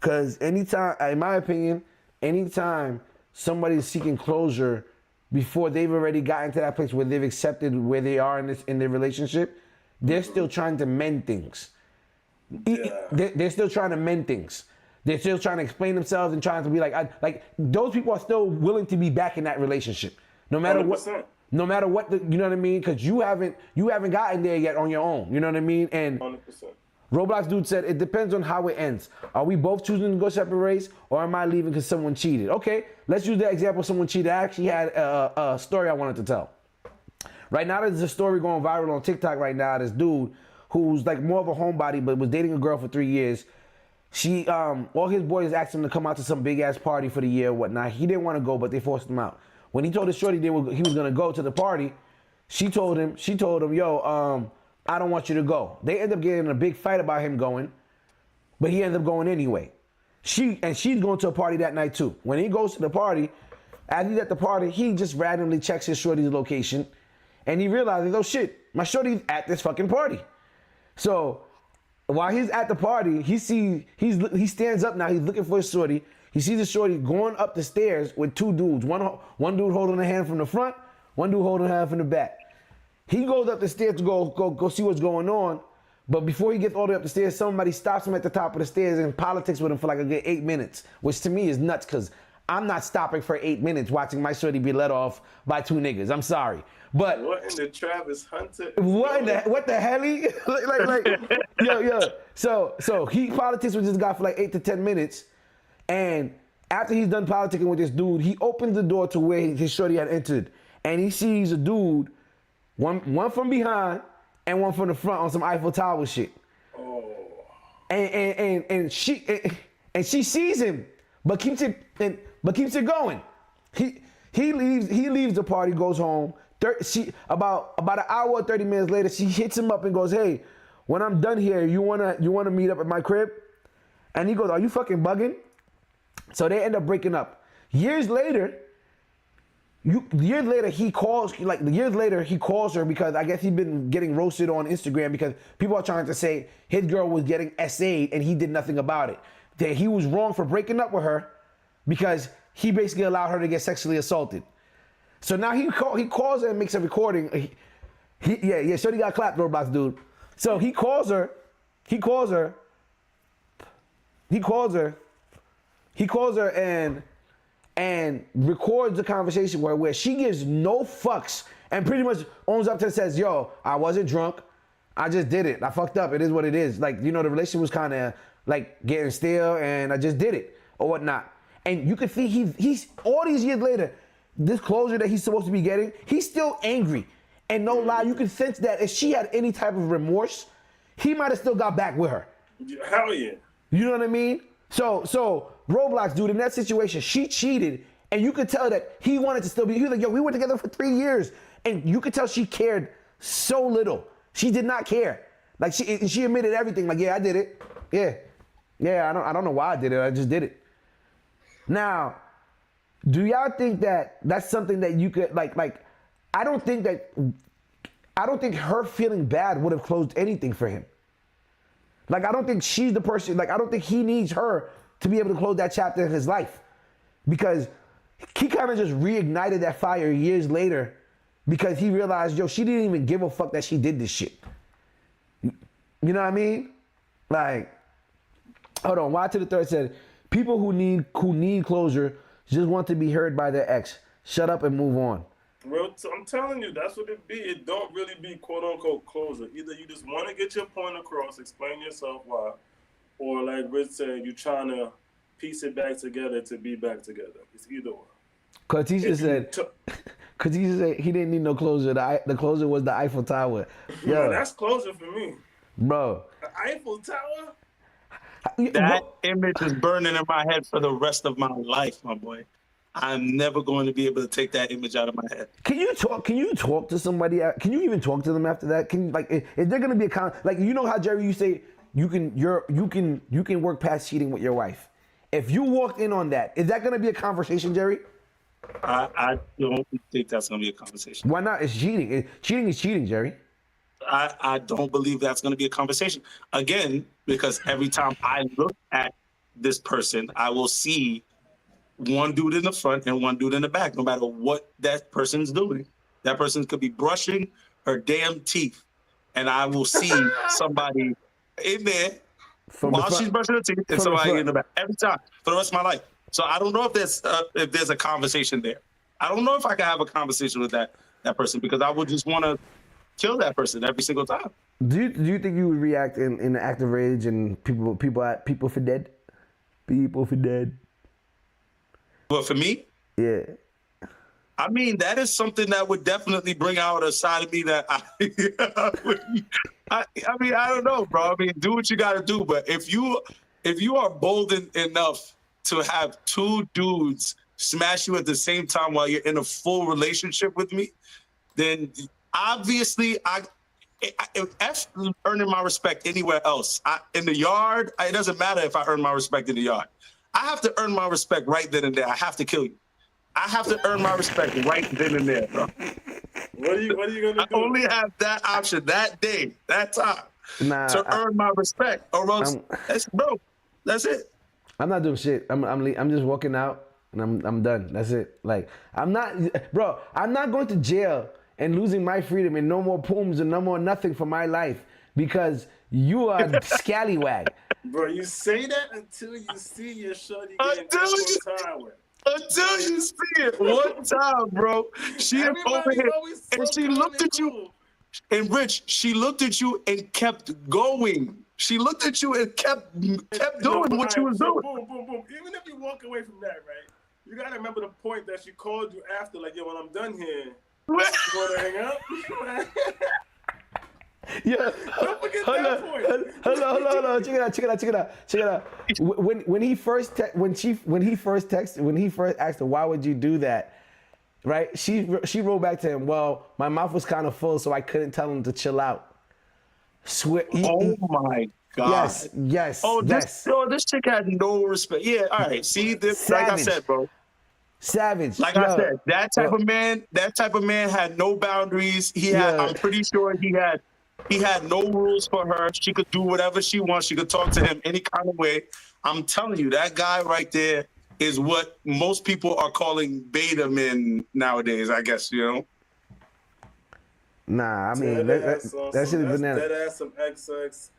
Speaker 2: Because anytime, in my opinion, anytime somebody's seeking closure before they've already gotten to that place where they've accepted where they are in their relationship, they're still trying to mend things.
Speaker 1: Yeah.
Speaker 2: They're still trying to mend things. They're still trying to explain themselves and trying to be like those people are still willing to be back in that relationship, no matter
Speaker 1: 100%.
Speaker 2: what. No matter what, you know what I mean? Because you haven't gotten there yet on your own. You know what I mean? And
Speaker 1: 100%.
Speaker 2: Roblox dude said, it depends on how it ends. Are we both choosing to go separate ways, or am I leaving because someone cheated? Okay, let's use the example of someone cheated. I actually had a story I wanted to tell. Right now, there's a story going viral on TikTok right now. This dude who's like more of a homebody, but was dating a girl for 3 years. She, all his boys asked him to come out to some big ass party for the year or whatnot. He didn't want to go, but they forced him out. When he told his shorty he was gonna go to the party, she told him, yo, I don't want you to go. They end up getting in a big fight about him going, but he ended up going anyway. She's going to a party that night too. When he goes to the party, as he's at the party, he just randomly checks his shorty's location, and he realizes, oh shit, my shorty's at this fucking party. So while he's at the party, he stands up now. He's looking for his shorty. He sees his shorty going up the stairs with two dudes. One dude holding a hand from the front, one dude holding a hand from the back. He goes up the stairs to go see what's going on. But before he gets all the way up the stairs, somebody stops him at the top of the stairs and politics with him for like a good 8 minutes, which to me is nuts because I'm not stopping for 8 minutes watching my shorty be let off by two niggas. I'm sorry. But
Speaker 1: what in the Travis Hunter?
Speaker 2: What the hell? Yo. So he politics with this guy for like 8 to 10 minutes. And after he's done politicking with this dude, he opens the door to where his shorty had entered. And he sees a dude, one from behind and one from the front on some Eiffel Tower shit.
Speaker 1: Oh.
Speaker 2: And she sees him, but keeps it going. He leaves the party, goes home. About an hour or 30 minutes later, she hits him up and goes, "Hey, when I'm done here, you wanna meet up at my crib?" And he goes, "Are you fucking bugging?" So they end up breaking up. Years later, he calls her because I guess he'd been getting roasted on Instagram because people are trying to say his girl was getting SA'd and he did nothing about it. That he was wrong for breaking up with her because he basically allowed her to get sexually assaulted. So now he calls her and makes a recording. So he got clapped, Roblox dude. So he calls her and records the conversation where she gives no fucks and pretty much owns up to it, says, yo, I wasn't drunk. I just did it. I fucked up. It is what it is. Like, the relationship was kind of like getting stale and I just did it or whatnot. And you can see he's all these years later, this closure that he's supposed to be getting, he's still angry. And no lie, you can sense that if she had any type of remorse, he might have still got back with her.
Speaker 1: Hell yeah.
Speaker 2: You know what I mean? So Roblox, dude, in that situation, she cheated, and you could tell that he wanted to still be. He was like, yo, we were together for 3 years, and you could tell she cared so little. She did not care. Like she admitted everything. Like, yeah, I did it. Yeah. I don't know why I did it. I just did it. Now, do y'all think that that's something that you could like? I don't think her feeling bad would have closed anything for him. Like, I don't think she's the person, like, I don't think he needs her to be able to close that chapter in his life. Because he kind of just reignited that fire years later because he realized, yo, she didn't even give a fuck that she did this shit. You know what I mean? Like, hold on, Y to the third said, people who need closure just want to be heard by their ex. Shut up and move on.
Speaker 1: Well, I'm telling you, that's what it be. It don't really be quote unquote closure. Either you just want to get your point across, explain yourself why, or like Rich said, you're trying to piece it back together to be back together. It's either or.
Speaker 2: Katisha said he didn't need no closure. The closure was the Eiffel Tower.
Speaker 1: Yo, that's closure for me.
Speaker 2: Bro.
Speaker 1: The Eiffel Tower?
Speaker 3: That image is burning in my head for the rest of my life, my boy. I'm never going to be able to take that image out of my head.
Speaker 2: Can you talk to somebody? Can you even talk to them after that? Is there going to be how Jerry, you say you can work past cheating with your wife. If you walked in on that, is that going to be a conversation, Jerry?
Speaker 3: I don't think that's gonna be a conversation.
Speaker 2: Why not? It's cheating. Cheating is cheating, Jerry.
Speaker 3: I don't believe that's gonna be a conversation. Again, because every time I look at this person, I will see one dude in the front and one dude in the back, no matter what that person's doing. That person could be brushing her damn teeth, and I will see somebody in there
Speaker 2: From the
Speaker 3: while she's
Speaker 2: front.
Speaker 3: brushing her teeth and
Speaker 2: From the
Speaker 3: somebody
Speaker 2: front.
Speaker 3: in the back every time for the rest of my life. So I don't know if there's a conversation there. I don't know if I can have a conversation with that person because I would just want to kill that person every single time.
Speaker 2: Do you think you would react in the act of rage and people for dead? People for dead.
Speaker 3: But for me,
Speaker 2: Yeah.
Speaker 3: I mean, that is something that would definitely bring out a side of me that I mean, I don't know, bro. I mean, do what you got to do. But if you are bold enough to have two dudes smash you at the same time while you're in a full relationship with me, then obviously if earning my respect anywhere else. In the yard, it doesn't matter if I earn my respect in the yard. I have to earn my respect right then and there. I have to kill you. I have to earn my respect right then and there, bro.
Speaker 1: What are you gonna do?
Speaker 3: I only have that option that day, that time, to earn my respect, or else, that's it.
Speaker 2: I'm not doing shit. I'm just walking out and I'm done. That's it. Like I'm not, bro. I'm not going to jail and losing my freedom and no more pooms and no more nothing for my life because you are a scallywag.
Speaker 1: Bro, you say that until you see your shorty getting time with.
Speaker 3: Until you see it one time, bro. She is over here, and she looked at you. And Rich, she looked at you and kept going. She looked at you and kept doing what she was doing.
Speaker 1: Boom, boom, boom. Even if you walk away from that, right? You gotta remember the point that she called you after, like, yo, when I'm done here, you wanna hang up?
Speaker 2: Yeah,
Speaker 1: don't forget that point.
Speaker 2: Hold on. Check it out. When he first asked her, why would you do that? Right? She wrote back to him, well, my mouth was kind of full, so I couldn't tell him to chill out.
Speaker 3: Oh my God.
Speaker 2: Yes.
Speaker 3: Oh, this chick had no respect. Yeah, all right. See, like I said, bro.
Speaker 2: Savage.
Speaker 3: Like I said, that type of man had no boundaries. I'm pretty sure he had no rules for her. She could do whatever she wants. She could talk to him any kind of way. I'm telling you, that guy right there is what most people are calling beta men nowadays, I guess, you know?
Speaker 2: Nah, I mean, that shit is banana.
Speaker 1: That ass some XX.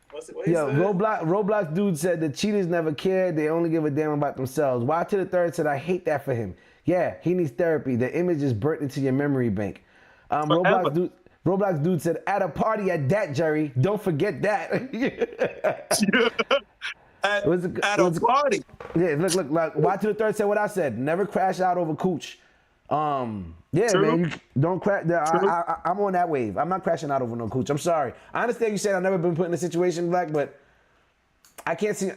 Speaker 2: Yo, Roblox dude said the cheaters never cared. They only give a damn about themselves. Y to the third said, I hate that for him. Yeah, he needs therapy. The image is burnt into your memory bank. Roblox dude said, at a party at that, Jerry. Don't forget that.
Speaker 3: at a party.
Speaker 2: Yeah, look. Like, Y to the third said what I said. Never crash out over cooch. Yeah,
Speaker 3: True.
Speaker 2: man, you don't crash. I'm on that wave. I'm not crashing out over no cooch. I'm sorry. I understand you said I've never been put in a situation, Black, but I can't see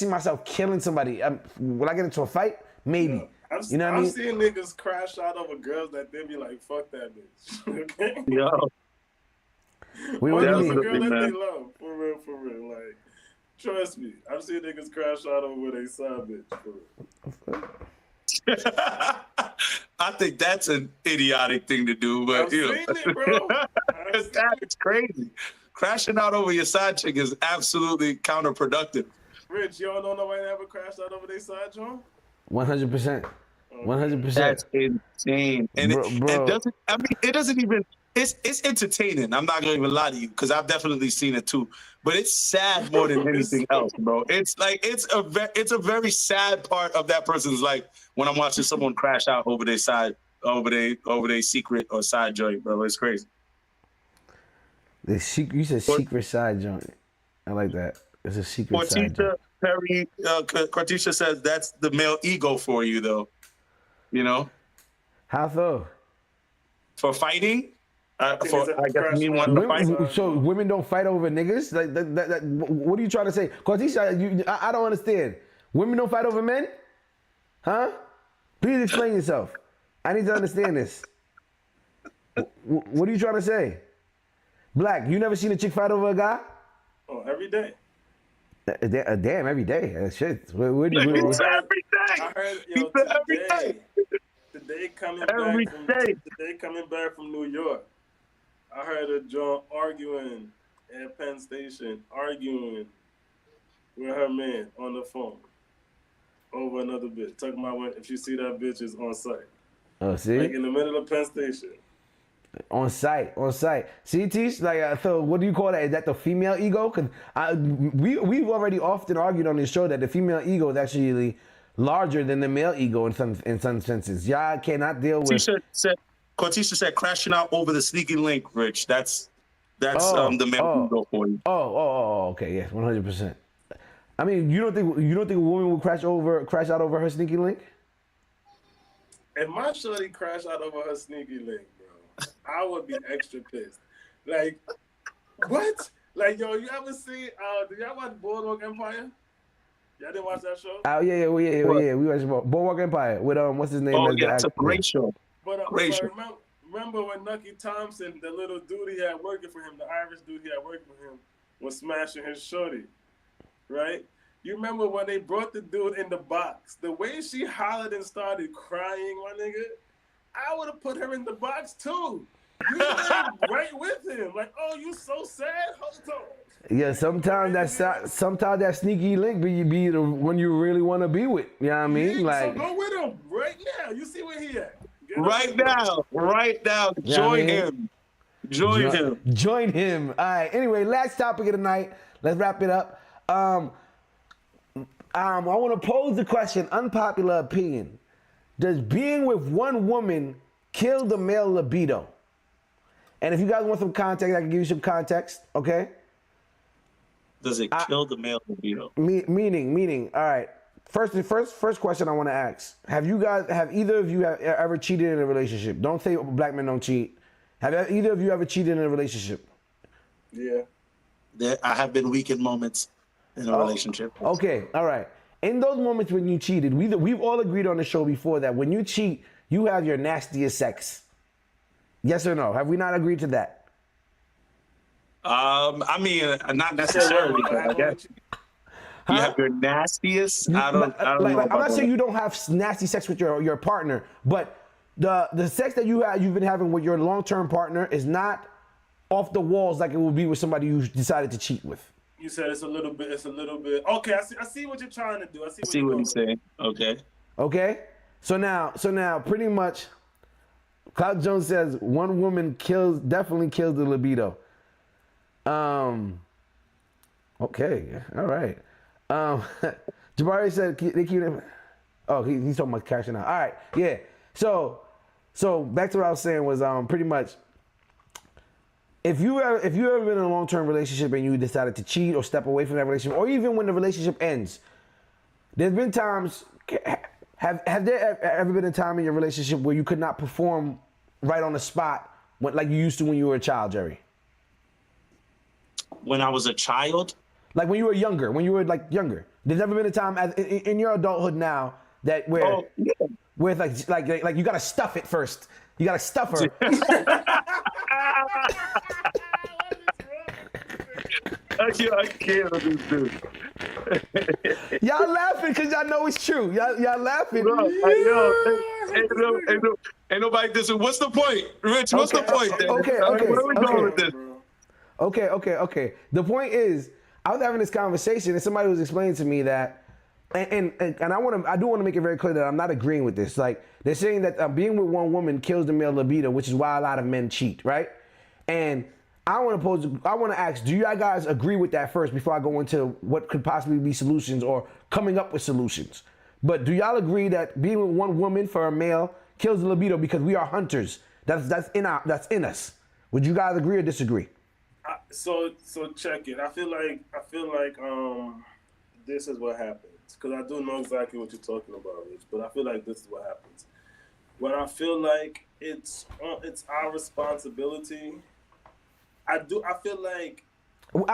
Speaker 2: myself killing somebody. Will I get into a fight? Maybe.
Speaker 1: Yeah.
Speaker 2: You know what I mean?
Speaker 1: I've seen niggas crash out over girls that they be like, fuck that bitch. Okay?
Speaker 3: Yo.
Speaker 2: What do you mean?
Speaker 1: A girl that they love. For real. Like, trust me. I've seen niggas crash out over their side bitch. For real.
Speaker 3: I think that's an idiotic thing to do, but
Speaker 1: I've seen it, bro.
Speaker 3: That's crazy. Crashing out over your side chick is absolutely counterproductive.
Speaker 1: Rich, you don't know nobody ever crashed out over their side, John?
Speaker 2: 100%. 100%.
Speaker 3: That's insane. And it doesn't even. It's entertaining. I'm not gonna even lie to you because I've definitely seen it too. But it's sad more than anything else, bro. It's like it's a very sad part of that person's life when I'm watching someone crash out over their side, over their secret or side joint, bro. It's crazy.
Speaker 2: You said secret side joint. I like that. It's a secret side joint.
Speaker 3: Cortisha says that's the male ego for you, though. You know.
Speaker 2: How so?
Speaker 3: For fighting. I guess you want to fight.
Speaker 2: So women don't fight over niggas? Like that, what are you trying to say? Cortisha, I don't understand. Women don't fight over men? Huh? Please explain yourself. I need to understand this. What are you trying to say? Black, you never seen a chick fight over a guy?
Speaker 1: Oh, every day.
Speaker 2: Damn, every day. Shit.
Speaker 3: Every day.
Speaker 1: I heard,
Speaker 3: every day.
Speaker 1: Today
Speaker 3: every day.
Speaker 1: They coming back from New York. I heard a John arguing at Penn Station, arguing with her man on the phone over another bitch. Talking about if you see that bitch is on site.
Speaker 2: Oh, see?
Speaker 1: Like in the middle of Penn Station.
Speaker 2: On site. See, Tish, like, so what do you call that? Is that the female ego? Because we've already often argued on this show that the female ego is actually larger than the male ego in some senses. Y'all cannot deal with.
Speaker 3: Cortisha said crashing out over the sneaky link, Rich. That's the male ego for you.
Speaker 2: Okay, yes, 100%. I mean, you don't think a woman would crash out over her sneaky link?
Speaker 1: If my shorty crashed out over her sneaky link, bro, I would be extra pissed. Like, what? Like, yo, you ever see? Did y'all watch Boardwalk Empire? Y'all didn't watch that show?
Speaker 2: Oh yeah. We watched Boardwalk Empire with what's his name?
Speaker 3: Oh yeah, that's a great show.
Speaker 1: But remember when Nucky Thompson, the little dude he had working for him, the Irish dude he had working for him, was smashing his shorty, right? You remember when they brought the dude in the box? The way she hollered and started crying, my nigga, I would have put her in the box too. You right with him, like, oh, you so sad. Hold on.
Speaker 2: Yeah, sometimes that sneaky link be the one you really want to be with. You know what I mean?
Speaker 1: Yeah,
Speaker 2: like,
Speaker 1: so go with him right now. You see where he at?
Speaker 3: Right now. Join him.
Speaker 2: Join him. All right. Anyway, last topic of the night. Let's wrap it up. I want to pose the question, unpopular opinion. Does being with one woman kill the male libido? And if you guys want some context, I can give you some context, okay?
Speaker 3: Does it kill the male libido?
Speaker 2: Meaning, all right. First question I want to ask. Have either of you ever cheated in a relationship? Don't say black men don't cheat. Have either of you ever cheated in a relationship?
Speaker 1: Yeah.
Speaker 3: I have been weak in moments in a relationship.
Speaker 2: Okay, all right. In those moments when you cheated, we've all agreed on the show before that when you cheat, you have your nastiest sex. Yes or no? Have we not agreed to that?
Speaker 3: I mean, not necessarily, but I guess. You have your nastiest. I don't know.
Speaker 2: I'm not saying you don't have nasty sex with your partner, but the sex that you've been having with your long-term partner is not off the walls like it would be with somebody you decided to cheat with.
Speaker 1: You said it's a little bit. Okay, I see what you're trying to do. I see
Speaker 3: what he's saying. Okay.
Speaker 2: So now, pretty much, Cloud Jones says one woman definitely kills the libido. Okay, all right. Jabari said they keep it. Oh, he's talking about cashing out. All right, yeah. So back to what I was saying was pretty much. If you ever been in a long-term relationship and you decided to cheat or step away from that relationship, or even when the relationship ends, there's been times. Have there ever been a time in your relationship where you could not perform right on the spot, like you used to when you were a child, Jerry?
Speaker 3: When I was a child,
Speaker 2: like when you were younger, There's never been a time in your adulthood now that where it's like you gotta stuff it first. You gotta stuff her.
Speaker 3: I can't with this dude.
Speaker 2: Y'all laughing because y'all know it's true. Y'all laughing.
Speaker 3: Bro, ain't nobody dissing. What's the point, Rich? What's the point?
Speaker 2: Okay.
Speaker 3: Where are we going with this?
Speaker 2: Okay. The point is, I was having this conversation and somebody was explaining to me that, and I do want to make it very clear that I'm not agreeing with this. Like they're saying that being with one woman kills the male libido, which is why a lot of men cheat, right? And I want to ask, do you guys agree with that first before I go into what could possibly be solutions or coming up with solutions? But do y'all agree that being with one woman for a male kills the libido because we are hunters? That's in us. Would you guys agree or disagree?
Speaker 1: So check it. I feel like this is what happens because I do know exactly what you're talking about, Rich. But I feel like this is what happens. When I feel like it's our responsibility. I feel like.
Speaker 2: Wait.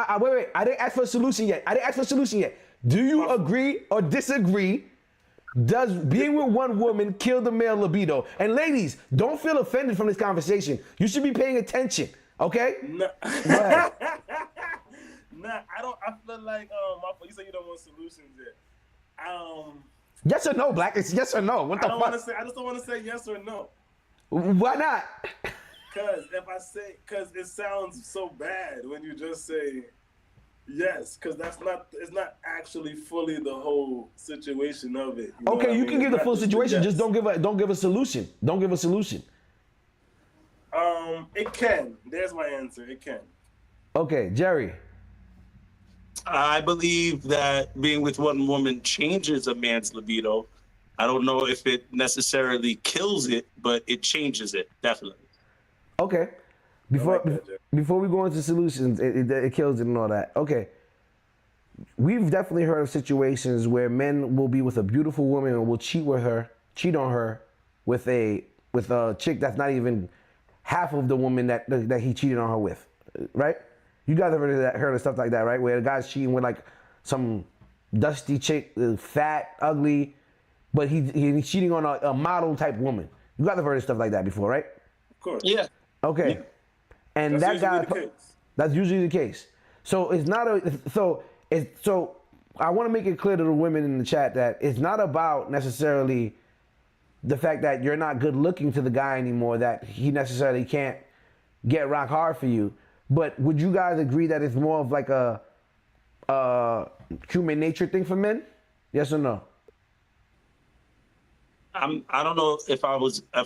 Speaker 2: I didn't ask for a solution yet. Do you agree or disagree? Does being with one woman kill the male libido? And ladies, don't feel offended from this conversation. You should be paying attention, okay?
Speaker 1: Nah, I don't. I feel like you say you don't want solutions yet.
Speaker 2: Yes or no, Black? It's yes or no. What the fuck?
Speaker 1: I just don't want to say yes or no.
Speaker 2: Why not?
Speaker 1: Cause it sounds so bad when you just say yes, cause it's not actually fully the whole situation of it. You know
Speaker 2: Okay,
Speaker 1: what I
Speaker 2: you
Speaker 1: mean?
Speaker 2: can give
Speaker 1: It's
Speaker 2: the full
Speaker 1: not just
Speaker 2: situation.
Speaker 1: yes.
Speaker 2: Just don't give a solution. Don't give a solution.
Speaker 1: It can. There's my answer. It can.
Speaker 2: Okay, Jerry.
Speaker 3: I believe that being with one woman changes a man's libido. I don't know if it necessarily kills it, but it changes it, definitely.
Speaker 2: Okay. Before
Speaker 1: like that, Jerry.
Speaker 2: before we go into solutions, it kills it and all that. Okay. We've definitely heard of situations where men will be with a beautiful woman and will cheat on her with a chick that's not even half of the woman that he cheated on her with, right? You guys have heard of stuff like that, right? Where the guy's cheating with like some dusty chick, fat, ugly, but he's cheating on a model type woman. You guys have heard of stuff like that before, right?
Speaker 1: Of course.
Speaker 3: Yeah.
Speaker 2: Okay.
Speaker 3: Yeah.
Speaker 2: And
Speaker 1: That's
Speaker 2: that
Speaker 1: usually
Speaker 2: guy,
Speaker 1: the case.
Speaker 2: that's usually the case. So it's not so I want to make it clear to the women in the chat that it's not about necessarily the fact that you're not good looking to the guy anymore, that he necessarily can't get rock hard for you. But would you guys agree that it's more of like a human nature thing for men? Yes or no?
Speaker 3: I don't know if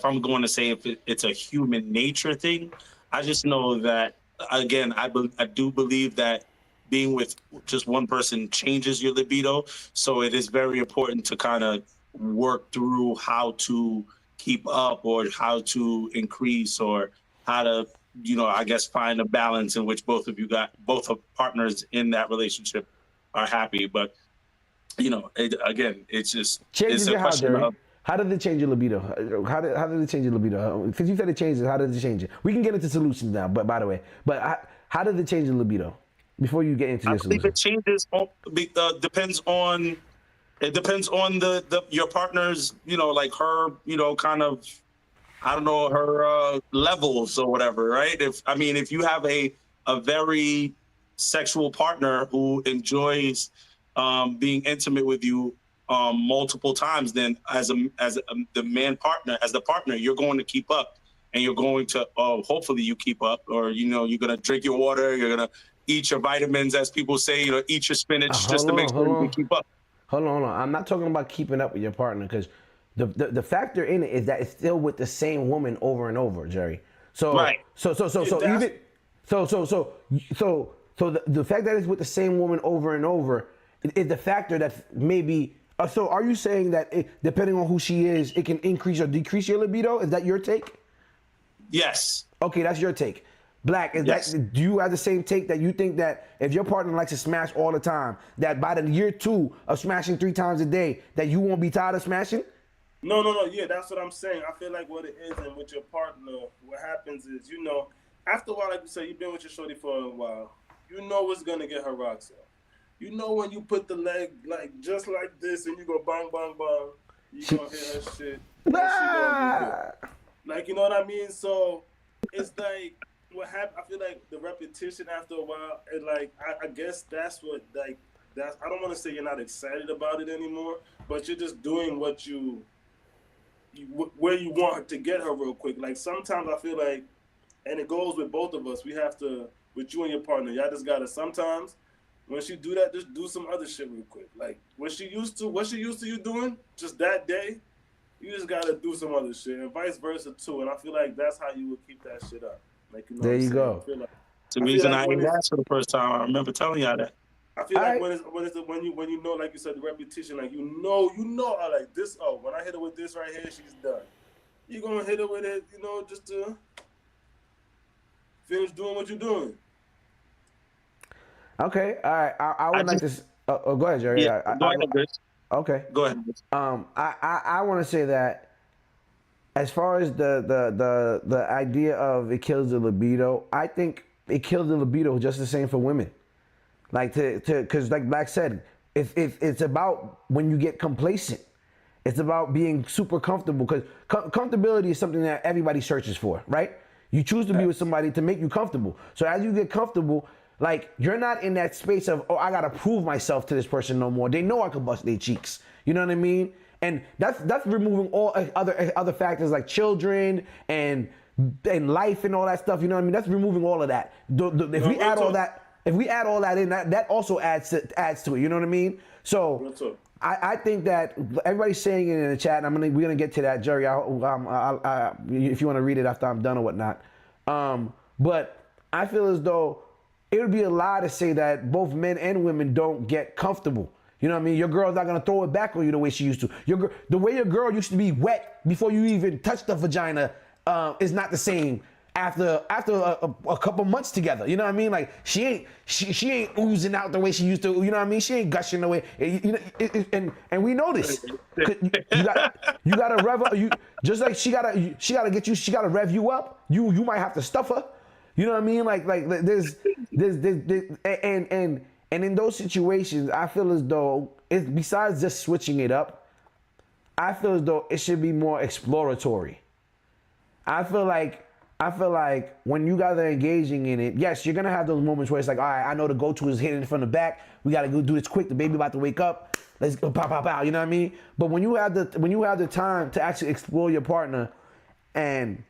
Speaker 3: I'm going to say if it's a human nature thing. I just know that again, I do believe that being with just one person changes your libido. So it is very important to kind of work through how to keep up or how to increase or how to, I guess find a balance in which both of partners in that relationship are happy. But it's just
Speaker 2: Changes
Speaker 3: it's a
Speaker 2: your how,
Speaker 3: question
Speaker 2: Jerry?
Speaker 3: of
Speaker 2: How did it change your libido? How did it change your libido? Because you said it changes. How did it change it? We can get into solutions now, but by the way, how did it change your libido? Before you get into
Speaker 3: I
Speaker 2: your
Speaker 3: believe it
Speaker 2: solution.
Speaker 3: changes. Depends on the your partner's like her kind of I don't know her levels or whatever, right? If you have a very sexual partner who enjoys being intimate with you multiple times, then as the partner, you're going to keep up, and you're going to hopefully you keep up, or you're gonna drink your water, you're gonna eat your vitamins, as people say, eat your spinach just to make sure you can keep up.
Speaker 2: Hold on. I'm not talking about keeping up with your partner because the factor in it is that it's still with the same woman over and over, Jerry. So
Speaker 3: Right.
Speaker 2: so even the fact that it's with the same woman over and over is the factor that maybe. So are you saying that depending on who she is, it can increase or decrease your libido? Is that your take?
Speaker 3: Yes.
Speaker 2: Okay, that's your take. Black,
Speaker 3: Yes.
Speaker 2: do you have the same take that you think that if your partner likes to smash all the time, that by the year 2 of smashing 3 times a day, that you won't be tired of smashing?
Speaker 1: No. Yeah, that's what I'm saying. I feel like what it is, and with your partner, what happens is, after a while, like you said, you've been with your shorty for a while. You know what's gonna get her rocks off. You know when you put the leg like just like this and you go bang bang bang, you gonna hit her shit. And she gonna be good. Like, you know what I mean? So it's like what happened. I feel like the repetition after a while, and like I guess that's what that's. I don't want to say you're not excited about it anymore, but you're just doing what where you want to get her real quick. Like sometimes I feel like, and it goes with both of us. We have to, with you and your partner, y'all just gotta sometimes. When she do that, just do some other shit real quick. Like what she used to you doing just that day, you just gotta do some other shit, and vice versa too. And I feel like that's how you would keep that shit up. Like
Speaker 2: There you go.
Speaker 3: It's the reason I ain't asked for the first time. I remember telling y'all that.
Speaker 1: I feel like when you know, like you said, the repetition, like you know, I like this. Oh, when I hit her with this right here, she's done. You gonna hit her with it, just to finish doing what you're doing.
Speaker 2: Okay, all right. I would like to. Go ahead, Jerry.
Speaker 3: Yeah, go ahead, Chris.
Speaker 2: Okay.
Speaker 3: Go ahead.
Speaker 2: I want to say that as far as the idea of it kills the libido, I think it kills the libido just the same for women. Like because like Black said, it's about when you get complacent. It's about being super comfortable because comfortability is something that everybody searches for, right? You choose to be with somebody to make you comfortable. So as you get comfortable, like you're not in that space of, oh, I gotta prove myself to this person no more. They know I can bust their cheeks. You know what I mean? And that's removing all other factors like children and life and all that stuff. You know what I mean? That's removing all of that. If we add all that in, that also adds to it. You know what I mean? So I think that everybody's saying it in the chat, and we're gonna get to that, Jerry. If you want to read it after I'm done or whatnot. But I feel as though it would be a lie to say that both men and women don't get comfortable. You know what I mean? Your girl's not gonna throw it back on you the way she used to. The way your girl used to be wet before you even touched the vagina is not the same after a couple months together. You know what I mean? Like she ain't oozing out the way she used to. You know what I mean? She ain't gushing the way. And we know this. You gotta rev up. Just like she gotta rev you up. You might have to stuff her. You know what I mean? Like there's and in those situations, I feel as though besides just switching it up, I feel as though it should be more exploratory. I feel like when you guys are engaging in it, yes, you're gonna have those moments where it's like, all right, I know the go-to is hitting from the back. We gotta go do this quick. The baby about to wake up. Let's go pow pow pow. You know what I mean? But when you have the time to actually explore your partner, and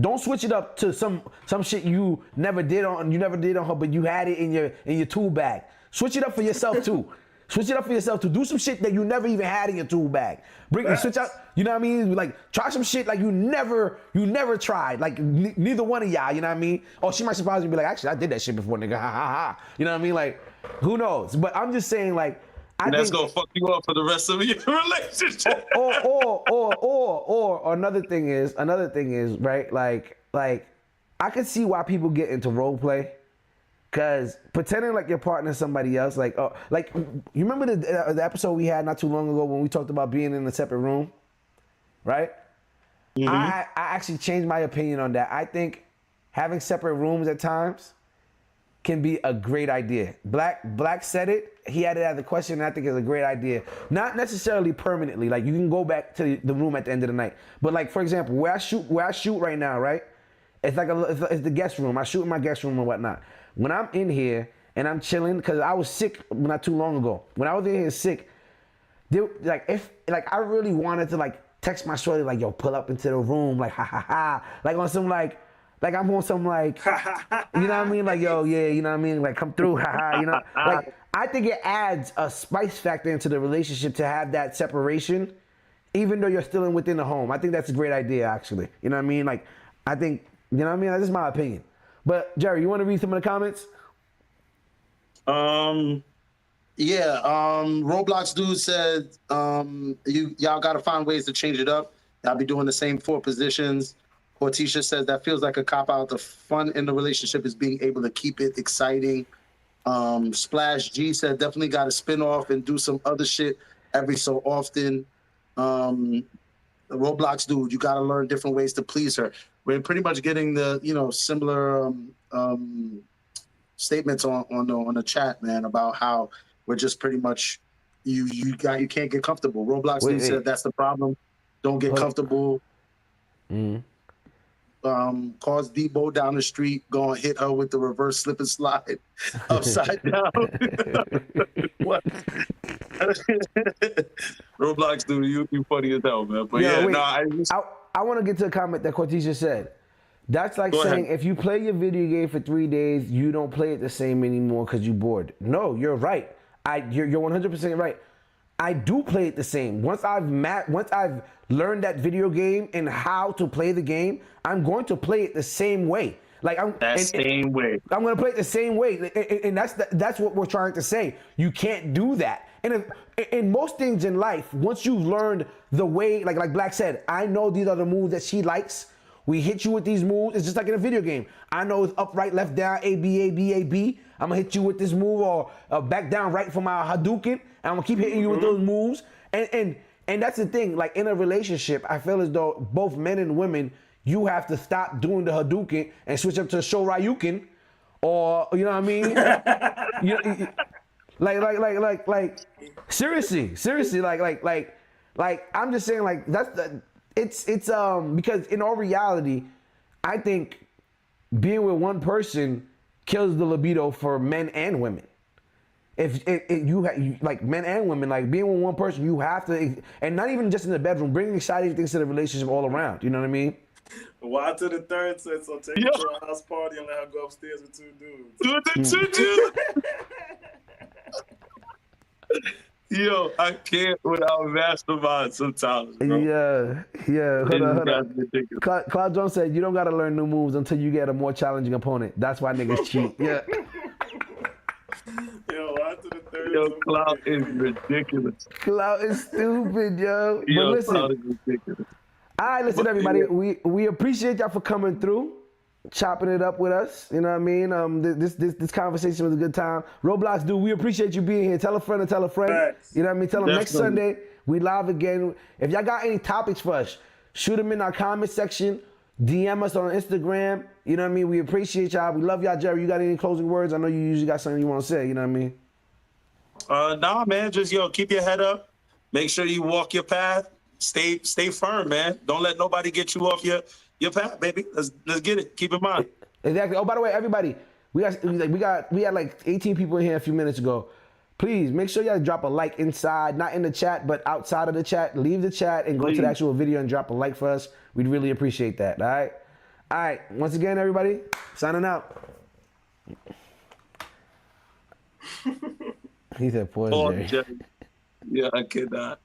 Speaker 2: don't switch it up to some shit you never did on her, but you had it in your tool bag. Switch it up for yourself too. Switch it up for yourself to do some shit that you never even had in your tool bag. Switch out, you know what I mean? Like try some shit like you never tried. Like neither one of y'all, you know what I mean? Or she might surprise you and be like, actually, I did that shit before, nigga. Ha ha ha. You know what I mean? Like, who knows? But I'm just saying, like,
Speaker 3: that's gonna fuck you up for the rest of your relationship.
Speaker 2: Or another thing is right. Like I can see why people get into role play. Cause pretending like your partner is somebody else, like you remember the episode we had not too long ago when we talked about being in a separate room, right? Mm-hmm. I actually changed my opinion on that. I think having separate rooms at times can be a great idea. Black said it. He had it as a question, and I think it's a great idea. Not necessarily permanently. Like you can go back to the room at the end of the night. But like for example, where I shoot right now, right? It's like it's the guest room. I shoot in my guest room and whatnot. When I'm in here and I'm chilling, because I was sick not too long ago. When I was in here sick, I really wanted to like text my shorty like, yo, pull up into the room, like ha ha ha, like on some like I'm on some like, you know what I mean, like yo yeah, you know what I mean, like come through, ha ha, you know, like I think it adds a spice factor into the relationship to have that separation, even though you're still within the home. I think that's a great idea actually. You know what I mean? Like I think, you know what I mean? That's just my opinion. But Jerry, you want to read some of the comments?
Speaker 3: Yeah. Roblox dude said, y'all got to find ways to change it up. Y'all be doing the same 4 positions. Hortesia says that feels like a cop out. The fun in the relationship is being able to keep it exciting. Splash G said definitely got to spin off and do some other shit every so often. Roblox dude, you got to learn different ways to please her. We're pretty much getting the similar statements on the chat, man, about how we're just pretty much you can't get comfortable. Roblox dude said that's the problem. Don't get comfortable.
Speaker 2: Mm.
Speaker 3: Cause Debo down the street, go and hit her with the reverse slip and slide upside down. What? Roblox dude, you funny as hell, man. But
Speaker 2: I want to get to a comment that Cortesia said. That's like saying if you play your video game for 3 days, you don't play it the same anymore because you're bored. No, you're right. You're 100% right. I do play it the same. Once I've learned that video game and how to play the game, I'm going to play it the same way. Like I'm going to play it the same way, and that's what we're trying to say. You can't do that. And in most things in life, once you've learned the way, like Black said, I know these are the moves that she likes. We hit you with these moves. It's just like in a video game. I know it's up, right, left, down, A, B, A, B, A, B. I'm going to hit you with this move, or back, down, right for my Hadouken. And I'm going to keep hitting you with those moves. And that's the thing. Like in a relationship, I feel as though both men and women, you have to stop doing the Hadouken and switch up to Shoryuken, or, you know what I mean? Like, seriously, like, I'm just saying, like, it's because in all reality, I think being with one person kills the libido for men and women. If like men and women, like being with one person, you have to, and not even just in the bedroom, bringing exciting things to the relationship all around. You know what I mean?
Speaker 1: Why to the third set? So take her to a house party and let her go upstairs with two dudes.
Speaker 3: Yo, I can't without mastermind sometimes, bro.
Speaker 2: Yeah. Hold on.
Speaker 3: That's ridiculous.
Speaker 2: Claude Jones said, "You don't gotta learn new moves until you get a more challenging opponent. That's why niggas cheat." Yeah.
Speaker 1: Yo, why to the third?
Speaker 3: Yo, Cloud is ridiculous.
Speaker 2: Cloud is stupid, yo. But
Speaker 3: Yo,
Speaker 2: listen,
Speaker 3: Cloud is ridiculous.
Speaker 2: all right, listen, everybody. We appreciate y'all for coming through, chopping it up with us. You know what I mean? This conversation was a good time. Roblox, dude, we appreciate you being here. Tell a friend and tell a friend.
Speaker 1: Thanks.
Speaker 2: You know what I mean? Tell them next
Speaker 3: Definitely.
Speaker 2: Sunday we live again. If y'all got any topics for us, shoot them in our comment section. DM us on Instagram. You know what I mean? We appreciate y'all. We love y'all, Jerry. You got any closing words? I know you usually got something you want to say. You know what I mean?
Speaker 3: Nah, man, just keep your head up. Make sure you walk your path. Stay firm, man. Don't let nobody get you off your path, baby. Let's get it. Keep in mind.
Speaker 2: Exactly. Oh, by the way, everybody, we had like 18 people in here a few minutes ago. Please make sure y'all drop a like inside, not in the chat, but outside of the chat. Leave the chat and go to the actual video and drop a like for us. We'd really appreciate that. All right. All right. Once again, everybody, signing out. He said, "Pause, Jerry."
Speaker 3: Yeah, I cannot.